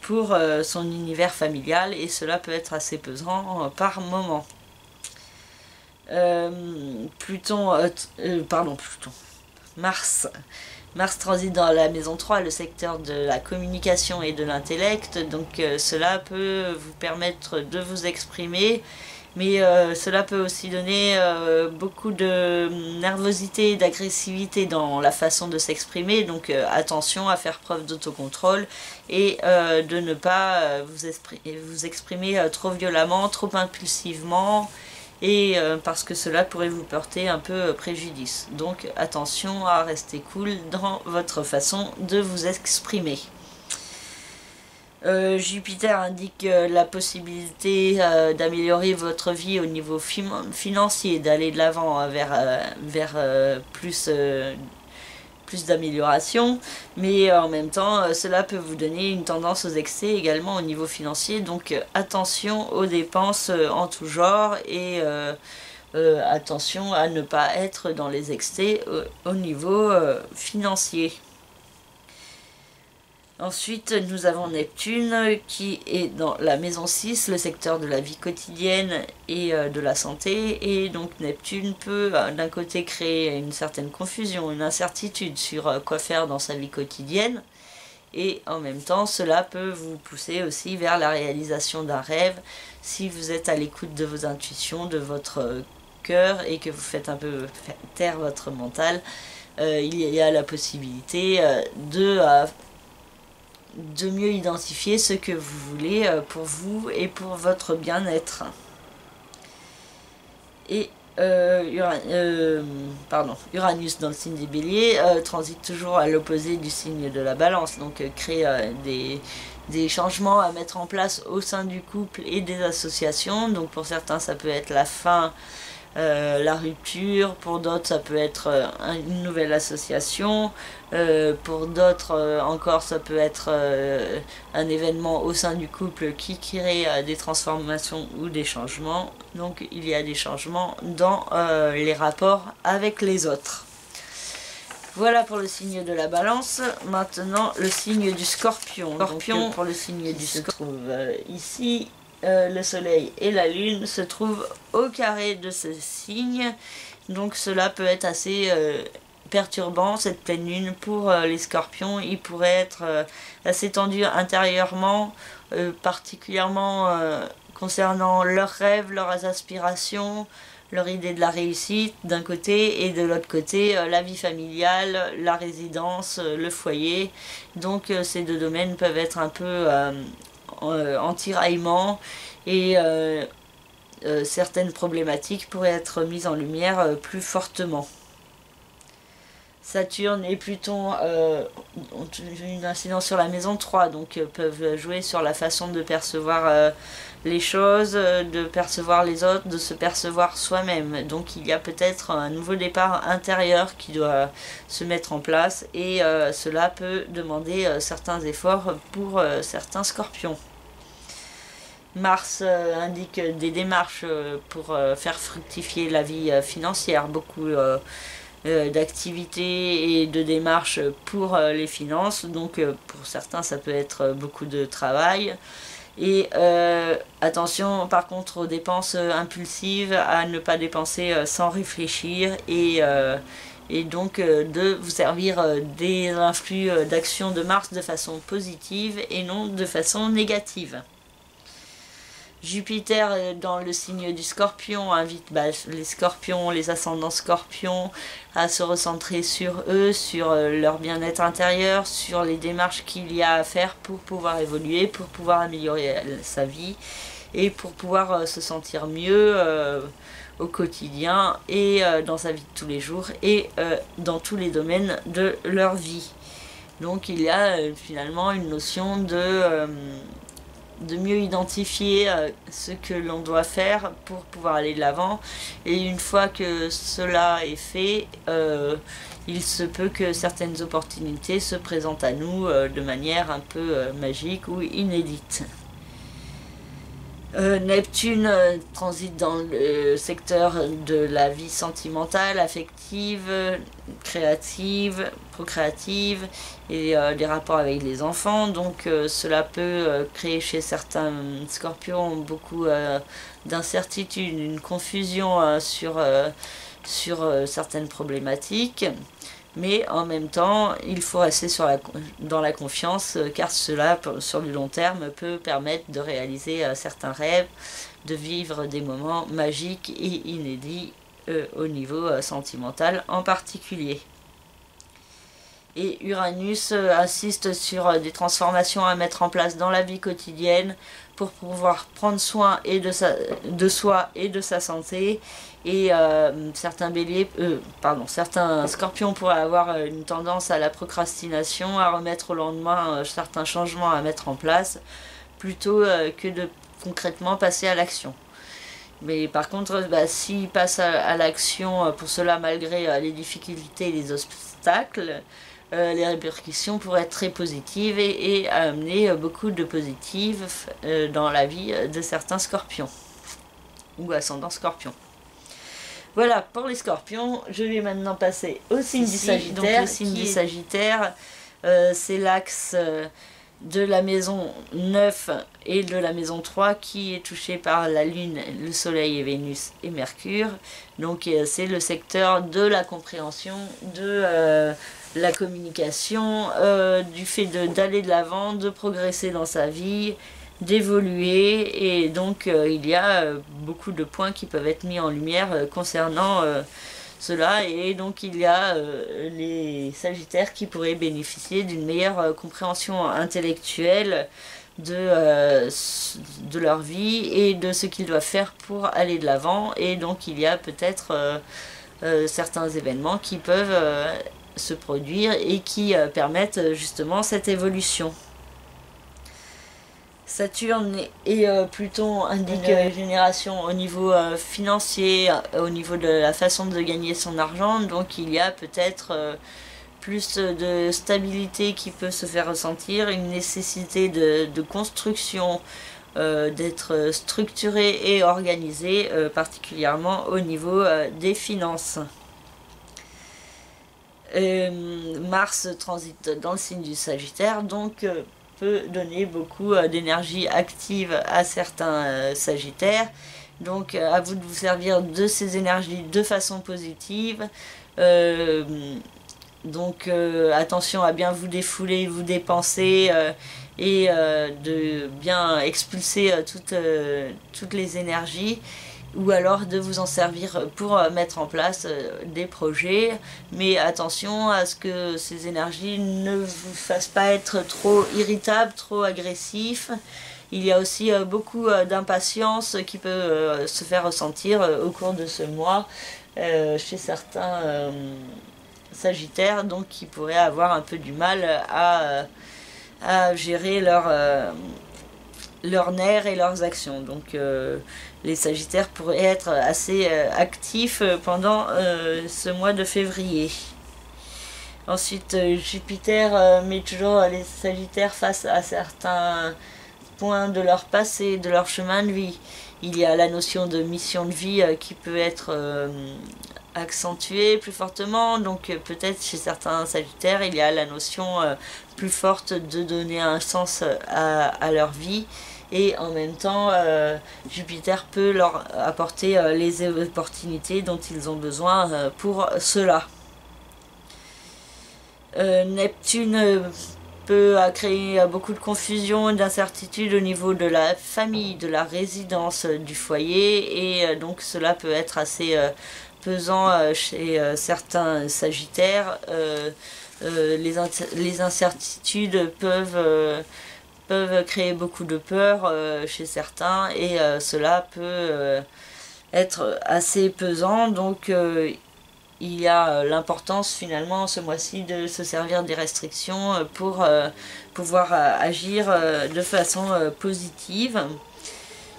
pour son univers familial, et cela peut être assez pesant par moment. Mars transite dans la maison 3, le secteur de la communication et de l'intellect, donc cela peut vous permettre de vous exprimer, mais cela peut aussi donner beaucoup de nervosité et d'agressivité dans la façon de s'exprimer, donc attention à faire preuve d'autocontrôle et de ne pas vous exprimer trop violemment, trop impulsivement, et parce que cela pourrait vous porter un peu préjudice. Donc attention à rester cool dans votre façon de vous exprimer. Jupiter indique la possibilité d'améliorer votre vie au niveau financier, d'aller de l'avant vers plus d'amélioration, mais en même temps cela peut vous donner une tendance aux excès également au niveau financier, donc attention aux dépenses en tout genre, et attention à ne pas être dans les excès au niveau financier. Ensuite, nous avons Neptune qui est dans la maison 6, le secteur de la vie quotidienne et de la santé. Et donc Neptune peut d'un côté créer une certaine confusion, une incertitude sur quoi faire dans sa vie quotidienne. Et en même temps, cela peut vous pousser aussi vers la réalisation d'un rêve si vous êtes à l'écoute de vos intuitions, de votre cœur, et que vous faites un peu taire votre mental. Il y a la possibilité de mieux identifier ce que vous voulez pour vous et pour votre bien-être. Et Uranus dans le signe des Béliers transite toujours à l'opposé du signe de la Balance, donc crée des changements à mettre en place au sein du couple et des associations. Donc pour certains ça peut être la fin, la rupture, pour d'autres ça peut être une nouvelle association, pour d'autres encore ça peut être un événement au sein du couple qui crée des transformations ou des changements. Donc il y a des changements dans les rapports avec les autres. Voilà pour le signe de la Balance. Maintenant le signe du Scorpion. Donc, pour le signe du Scorpion, ici le soleil et la lune se trouvent au carré de ce signe, donc cela peut être assez perturbant cette pleine lune pour les scorpions. Il pourrait être assez tendu intérieurement, particulièrement concernant leurs rêves, leurs aspirations, leur idée de la réussite d'un côté, et de l'autre côté la vie familiale, la résidence, le foyer. Donc ces deux domaines peuvent être un peu en tiraillement, et certaines problématiques pourraient être mises en lumière plus fortement. Saturne et Pluton ont une incidence sur la maison 3, donc peuvent jouer sur la façon de percevoir les choses, de percevoir les autres, de se percevoir soi-même. Donc il y a peut-être un nouveau départ intérieur qui doit se mettre en place, et cela peut demander certains efforts pour certains scorpions. Mars indique des démarches pour faire fructifier la vie financière, beaucoup d'activités et de démarches pour les finances. Donc pour certains ça peut être beaucoup de travail, et attention par contre aux dépenses impulsives, à ne pas dépenser sans réfléchir, et donc de vous servir des influx d'action de Mars de façon positive et non de façon négative. Jupiter dans le signe du Scorpion invite les scorpions, les ascendants scorpions, à se recentrer sur eux, sur leur bien-être intérieur, sur les démarches qu'il y a à faire pour pouvoir évoluer, pour pouvoir améliorer sa vie, et pour pouvoir se sentir mieux au quotidien, et dans sa vie de tous les jours, et dans tous les domaines de leur vie. Donc il y a finalement une notion de mieux identifier ce que l'on doit faire pour pouvoir aller de l'avant, et une fois que cela est fait, il se peut que certaines opportunités se présentent à nous de manière un peu magique ou inédite. Neptune transite dans le secteur de la vie sentimentale, affective, créative, procréative, et des rapports avec les enfants. Donc cela peut créer chez certains scorpions beaucoup d'incertitude, une confusion sur certaines problématiques. Mais en même temps, il faut rester dans la confiance, car cela, sur le long terme, peut permettre de réaliser certains rêves, de vivre des moments magiques et inédits au niveau sentimental en particulier. Et Uranus insiste sur des transformations à mettre en place dans la vie quotidienne pour pouvoir prendre soin de soi et de sa santé. Et certains scorpions pourraient avoir une tendance à la procrastination, à remettre au lendemain certains changements à mettre en place, plutôt que de concrètement passer à l'action. Mais par contre, s'ils passent à l'action pour cela malgré les difficultés et les obstacles, les répercussions pourraient être très positives, et amener beaucoup de positifs dans la vie de certains scorpions ou ascendants scorpions. Voilà pour les scorpions. Je vais maintenant passer au signe du Sagittaire. Donc le signe du Sagittaire, c'est l'axe de la maison 9 et de la maison 3 qui est touché par la Lune, le Soleil et Vénus et Mercure. Donc c'est le secteur de la compréhension, de la communication, du fait d'aller de l'avant, de progresser dans sa vie, d'évoluer, et donc il y a beaucoup de points qui peuvent être mis en lumière concernant cela, et donc il y a les Sagittaires qui pourraient bénéficier d'une meilleure compréhension intellectuelle de leur vie et de ce qu'ils doivent faire pour aller de l'avant, et donc il y a peut-être certains événements qui peuvent se produire et qui permettent justement cette évolution. Saturne et Pluton indiquent une génération au niveau financier, au niveau de la façon de gagner son argent. Donc il y a peut-être plus de stabilité qui peut se faire ressentir, une nécessité de construction, d'être structuré et organisé, particulièrement au niveau des finances. Mars transite dans le signe du Sagittaire, donc peut donner beaucoup d'énergie active à certains Sagittaires. Donc à vous de vous servir de ces énergies de façon positive, Donc attention à bien vous défouler, vous dépenser et de bien expulser toutes les énergies, ou alors de vous en servir pour mettre en place des projets. Mais attention à ce que ces énergies ne vous fassent pas être trop irritables, trop agressifs. Il y a aussi beaucoup d'impatience qui peut se faire ressentir au cours de ce mois chez certains Sagittaires, donc qui pourraient avoir un peu du mal à gérer leurs nerfs et leurs actions. Donc les Sagittaires pourraient être assez actifs pendant ce mois de février. Ensuite, Jupiter met toujours les Sagittaires face à certains points de leur passé, de leur chemin de vie. Il y a la notion de mission de vie qui peut être accentuée plus fortement. Donc peut-être chez certains Sagittaires, il y a la notion plus forte de donner un sens à leur vie. Et en même temps, Jupiter peut leur apporter les opportunités dont ils ont besoin pour cela. Neptune peut créer beaucoup de confusion et d'incertitude au niveau de la famille, de la résidence, du foyer, et donc cela peut être assez pesant chez certains Sagittaires. Les incertitudes peuvent créer beaucoup de peur chez certains, et cela peut être assez pesant. Donc il y a l'importance finalement ce mois-ci de se servir des restrictions pour pouvoir agir de façon positive.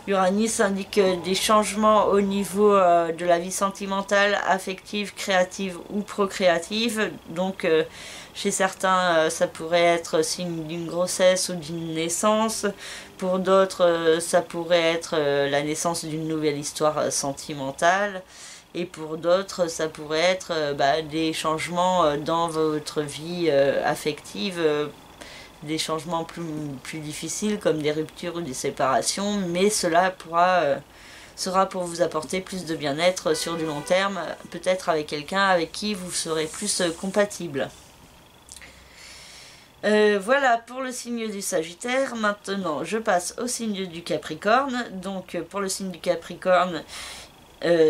Uranus indique des changements au niveau de la vie sentimentale, affective, créative ou procréative. Donc chez certains, ça pourrait être signe d'une grossesse ou d'une naissance. Pour d'autres, ça pourrait être la naissance d'une nouvelle histoire sentimentale. Et pour d'autres, ça pourrait être des changements dans votre vie affective, des changements plus difficiles comme des ruptures ou des séparations, mais cela sera pour vous apporter plus de bien-être sur du long terme, peut-être avec quelqu'un avec qui vous serez plus compatible. Voilà pour le signe du Sagittaire. Maintenant, je passe au signe du Capricorne. Donc pour le signe du Capricorne,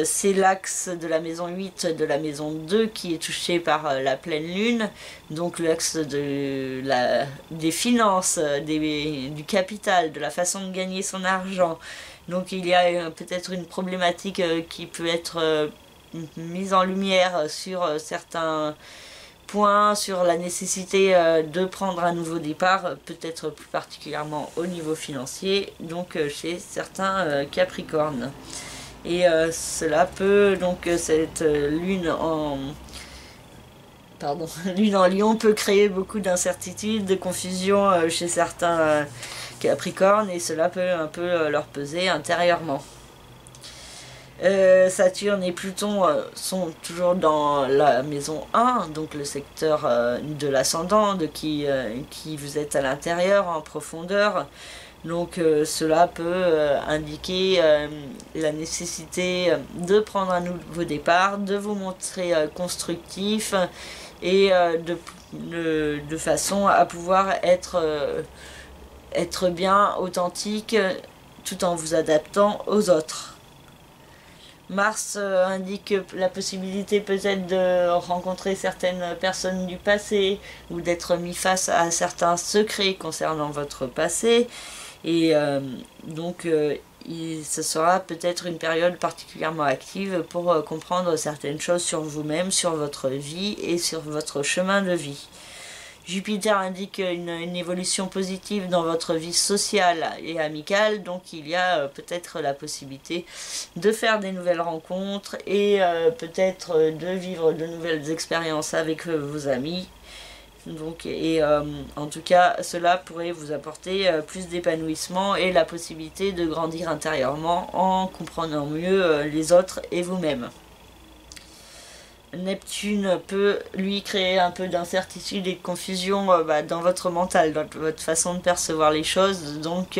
c'est l'axe de la maison 8, de la maison 2 qui est touché par la pleine lune. Donc l'axe des finances, du capital, de la façon de gagner son argent. Donc il y a peut-être une problématique qui peut être mise en lumière sur certains points, sur la nécessité de prendre un nouveau départ, peut-être plus particulièrement au niveau financier, donc chez certains Capricornes. Et cela peut, donc cette lune en Lion peut créer beaucoup d'incertitudes, de confusion chez certains Capricornes, et cela peut un peu leur peser intérieurement. Saturne et Pluton sont toujours dans la maison 1, donc le secteur de l'ascendant, de qui vous êtes à l'intérieur, en profondeur. Donc cela peut indiquer la nécessité de prendre un nouveau départ, de vous montrer constructif, et de façon à pouvoir être bien authentique tout en vous adaptant aux autres. Mars indique la possibilité peut-être de rencontrer certaines personnes du passé, ou d'être mis face à certains secrets concernant votre passé. Et donc ce sera peut-être une période particulièrement active pour comprendre certaines choses sur vous-même, sur votre vie et sur votre chemin de vie. Jupiter indique une évolution positive dans votre vie sociale et amicale, donc il y a peut-être la possibilité de faire des nouvelles rencontres et peut-être de vivre de nouvelles expériences avec vos amis. Donc, en tout cas, cela pourrait vous apporter plus d'épanouissement et la possibilité de grandir intérieurement en comprenant mieux les autres et vous-même. Neptune peut lui créer un peu d'incertitude et de confusion dans votre mental, dans votre façon de percevoir les choses. Donc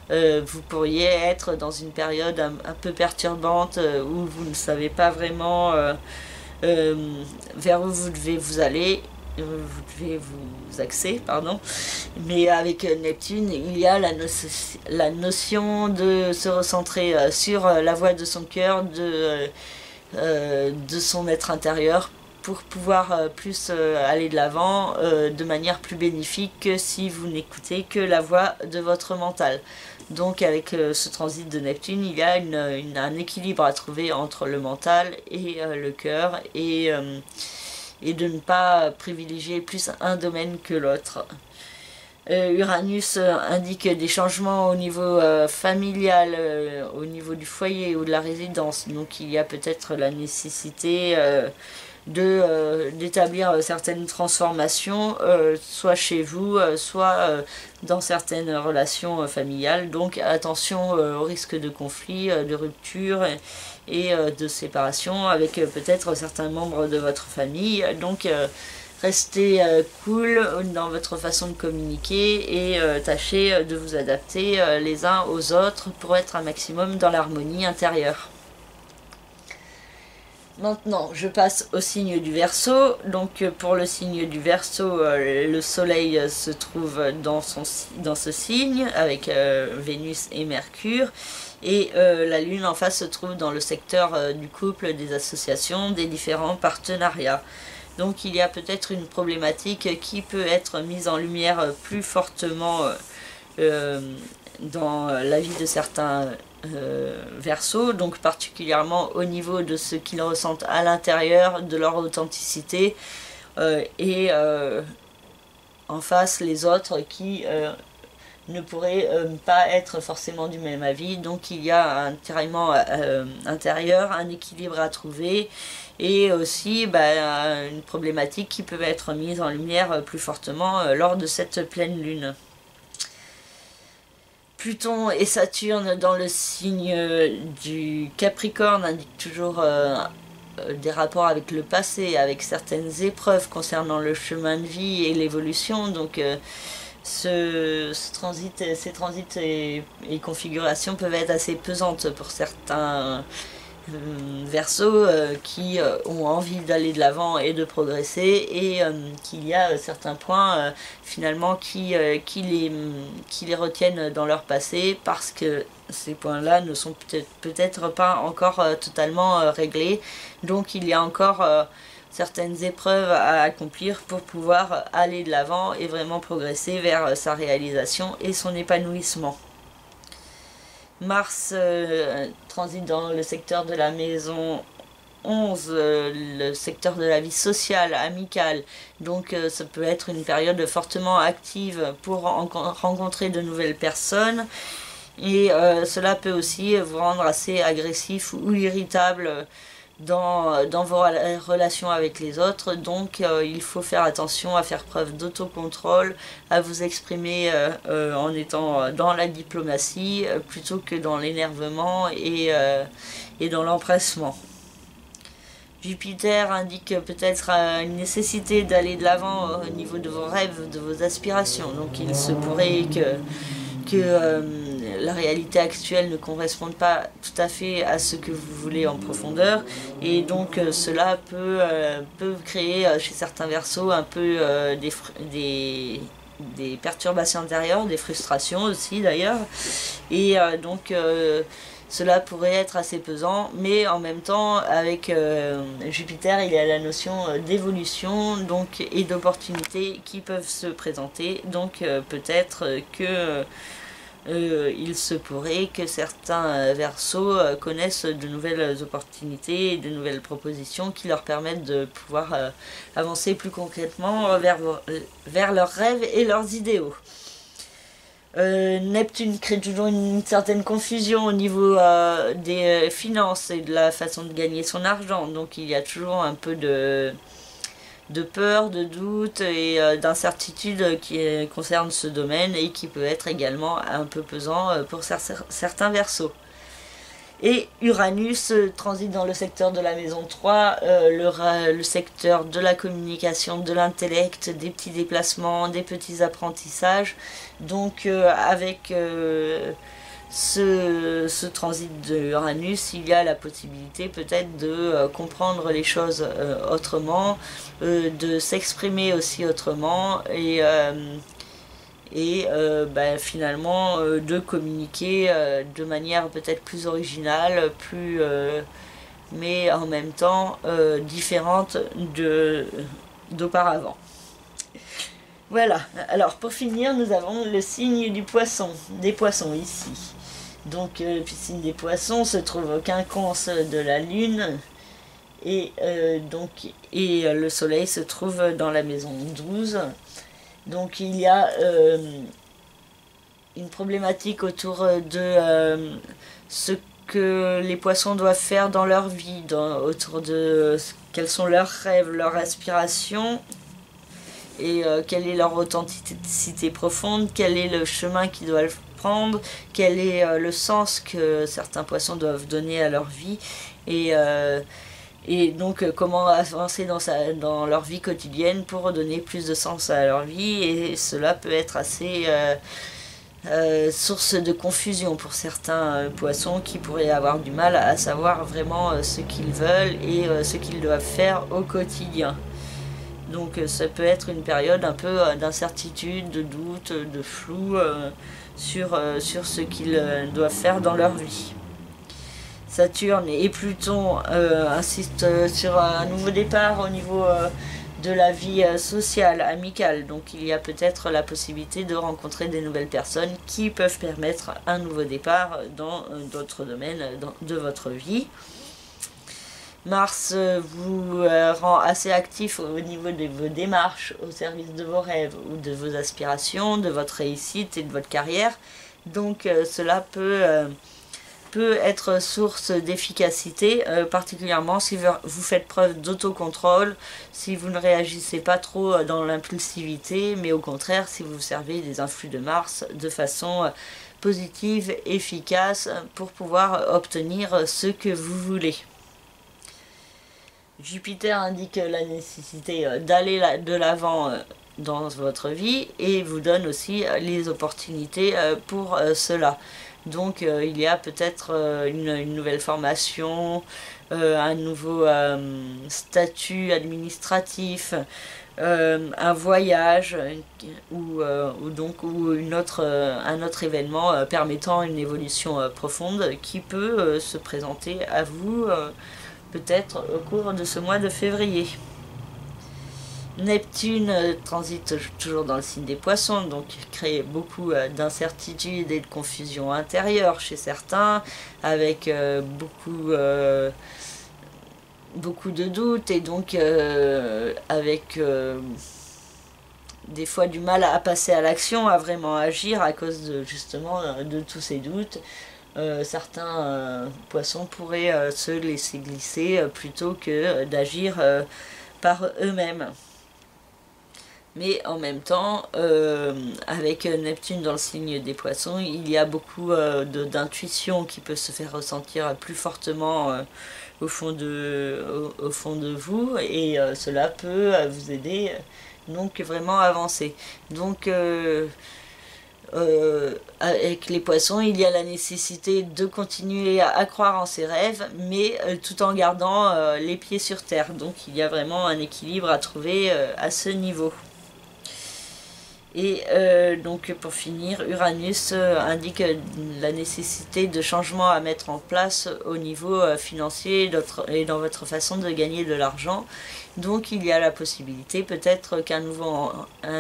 vous pourriez être dans une période un peu perturbante où vous ne savez pas vraiment vers où vous devez vous aller, vous devez vous axer, pardon. Mais avec Neptune, il y a la notion de se recentrer sur la voie de son cœur, de son être intérieur, pour pouvoir plus aller de l'avant de manière plus bénéfique que si vous n'écoutez que la voix de votre mental. Donc avec ce transit de Neptune, il y a un équilibre à trouver entre le mental et le cœur, et de ne pas privilégier plus un domaine que l'autre. Uranus indique des changements au niveau familial, au niveau du foyer ou de la résidence. Donc il y a peut-être la nécessité d'établir certaines transformations, soit chez vous, soit dans certaines relations familiales. Donc attention au risque de conflit, de rupture et de séparation avec peut-être certains membres de votre famille. Donc restez cool dans votre façon de communiquer et tâchez de vous adapter les uns aux autres pour être un maximum dans l'harmonie intérieure. Maintenant, je passe au signe du Verseau. Donc pour le signe du Verseau, le soleil se trouve dans ce signe avec Vénus et Mercure. Et la lune en face se trouve dans le secteur du couple, des associations, des différents partenariats. Donc il y a peut-être une problématique qui peut être mise en lumière plus fortement dans la vie de certains Verseaux, donc particulièrement au niveau de ce qu'ils ressentent à l'intérieur, de leur authenticité, et en face les autres qui ne pourraient pas être forcément du même avis. Donc il y a un tiraillement intérieur, un équilibre à trouver, et aussi une problématique qui peut être mise en lumière plus fortement lors de cette pleine lune. Pluton et Saturne dans le signe du Capricorne indiquent toujours des rapports avec le passé, avec certaines épreuves concernant le chemin de vie et l'évolution. Donc ces transits et configurations peuvent être assez pesantes pour certains Verseaux qui ont envie d'aller de l'avant et de progresser, et qu'il y a certains points finalement qui les retiennent dans leur passé, parce que ces points-là ne sont peut-être pas encore totalement réglés. Donc il y a encore certaines épreuves à accomplir pour pouvoir aller de l'avant et vraiment progresser vers sa réalisation et son épanouissement. Mars transite dans le secteur de la maison 11, le secteur de la vie sociale, amicale. Donc ça peut être une période fortement active pour rencontrer de nouvelles personnes. Et cela peut aussi vous rendre assez agressif ou irritable dans vos relations avec les autres. Donc il faut faire attention à faire preuve d'autocontrôle, à vous exprimer en étant dans la diplomatie plutôt que dans l'énervement et dans l'empressement. Jupiter indique peut-être une nécessité d'aller de l'avant au niveau de vos rêves, de vos aspirations. Donc il se pourrait que la réalité actuelle ne corresponde pas tout à fait à ce que vous voulez en profondeur, et donc cela peut créer chez certains Verseaux un peu des perturbations intérieures, des frustrations aussi d'ailleurs, et donc cela pourrait être assez pesant. Mais en même temps, avec Jupiter, il y a la notion d'évolution donc et d'opportunités qui peuvent se présenter. Donc peut-être que il se pourrait que certains Verseaux connaissent de nouvelles opportunités et de nouvelles propositions qui leur permettent de pouvoir avancer plus concrètement vers leurs rêves et leurs idéaux. Neptune crée toujours une certaine confusion au niveau des finances et de la façon de gagner son argent. Donc il y a toujours un peu de peur, de doute et d'incertitude qui concerne ce domaine, et qui peut être également un peu pesant pour certains Verseaux. Et Uranus transite dans le secteur de la maison 3, le secteur de la communication, de l'intellect, des petits déplacements, des petits apprentissages. Donc avec ce transit d'Uranus, il y a la possibilité peut-être de comprendre les choses autrement, de s'exprimer aussi autrement et finalement de communiquer de manière peut-être plus originale, mais en même temps différente d'auparavant. Voilà, alors pour finir, nous avons le signe du poisson, des poissons ici. Donc le signe des poissons se trouve au quinconce de la lune et le soleil se trouve dans la maison 12. Donc il y a une problématique autour de ce que les poissons doivent faire dans leur vie, autour de quels sont leurs rêves, leurs aspirations, et quelle est leur authenticité profonde, quel est le chemin qu'ils doivent prendre, quel est le sens que certains poissons doivent donner à leur vie, et donc comment avancer dans leur vie quotidienne pour donner plus de sens à leur vie, et cela peut être assez source de confusion pour certains poissons qui pourraient avoir du mal à savoir vraiment ce qu'ils veulent et ce qu'ils doivent faire au quotidien. Donc ça peut être une période un peu d'incertitude, de doute, de flou sur ce qu'ils doivent faire dans leur vie. Saturne et Pluton insistent sur un nouveau départ au niveau de la vie sociale, amicale. Donc il y a peut-être la possibilité de rencontrer des nouvelles personnes qui peuvent permettre un nouveau départ dans d'autres domaines de votre vie. Mars vous rend assez actif au niveau de vos démarches au service de vos rêves ou de vos aspirations, de votre réussite et de votre carrière. Donc cela peut être source d'efficacité, particulièrement si vous faites preuve d'autocontrôle, si vous ne réagissez pas trop dans l'impulsivité, mais au contraire si vous servez des influx de Mars de façon positive, efficace, pour pouvoir obtenir ce que vous voulez. Jupiter indique la nécessité d'aller de l'avant dans votre vie et vous donne aussi les opportunités pour cela. Donc il y a peut-être une nouvelle formation, un nouveau statut administratif, un voyage ou un autre événement permettant une évolution profonde qui peut se présenter à vous peut-être au cours de ce mois de février. Neptune transite toujours dans le signe des poissons, donc crée beaucoup d'incertitudes et de confusion intérieure chez certains, avec beaucoup de doutes et donc avec des fois du mal à passer à l'action, à vraiment agir à cause justement de tous ces doutes. Certains poissons pourraient se laisser glisser plutôt que d'agir par eux-mêmes. Mais en même temps, avec Neptune dans le signe des poissons, il y a beaucoup d'intuition qui peut se faire ressentir plus fortement au fond de vous, et cela peut vous aider donc vraiment à avancer. Donc avec les poissons, il y a la nécessité de continuer à croire en ses rêves, mais tout en gardant les pieds sur terre. Donc il y a vraiment un équilibre à trouver à ce niveau. Et donc pour finir, Uranus indique la nécessité de changements à mettre en place au niveau financier et dans votre façon de gagner de l'argent. Donc il y a la possibilité peut-être qu'un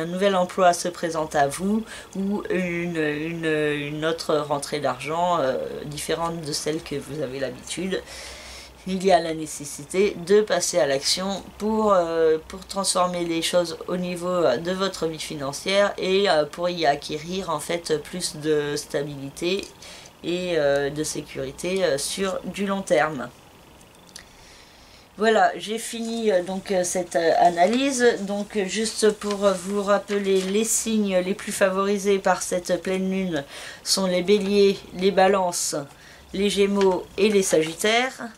nouvel emploi se présente à vous, ou une autre rentrée d'argent différente de celle que vous avez l'habitude. Il y a la nécessité de passer à l'action pour transformer les choses au niveau de votre vie financière et pour y acquérir en fait plus de stabilité et de sécurité sur du long terme. Voilà, j'ai fini donc cette analyse. Donc juste pour vous rappeler, les signes les plus favorisés par cette pleine lune sont les béliers, les balances, les gémeaux et les sagittaires.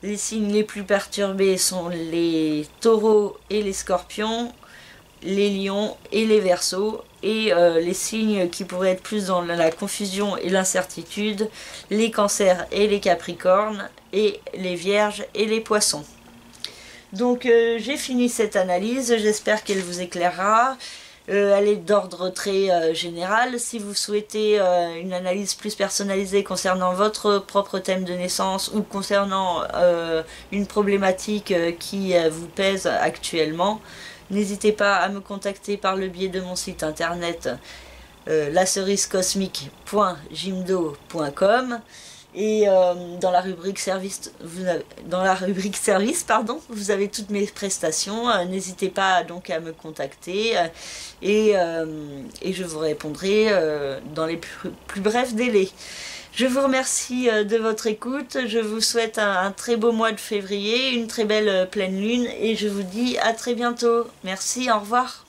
Les signes les plus perturbés sont les taureaux et les scorpions. les lions et les verseaux, et les signes qui pourraient être plus dans la confusion et l'incertitude, les cancers et les capricornes, et les vierges et les poissons. Donc j'ai fini cette analyse, j'espère qu'elle vous éclairera. Elle est d'ordre très général. Si vous souhaitez une analyse plus personnalisée concernant votre propre thème de naissance ou concernant une problématique qui vous pèse actuellement, n'hésitez pas à me contacter par le biais de mon site internet lacerisecosmique.jimdo.com. Et dans la rubrique service, vous avez toutes mes prestations. N'hésitez pas donc à me contacter et je vous répondrai dans les plus brefs délais. Je vous remercie de votre écoute. Je vous souhaite un très beau mois de février, une très belle pleine lune, et je vous dis à très bientôt. Merci, au revoir.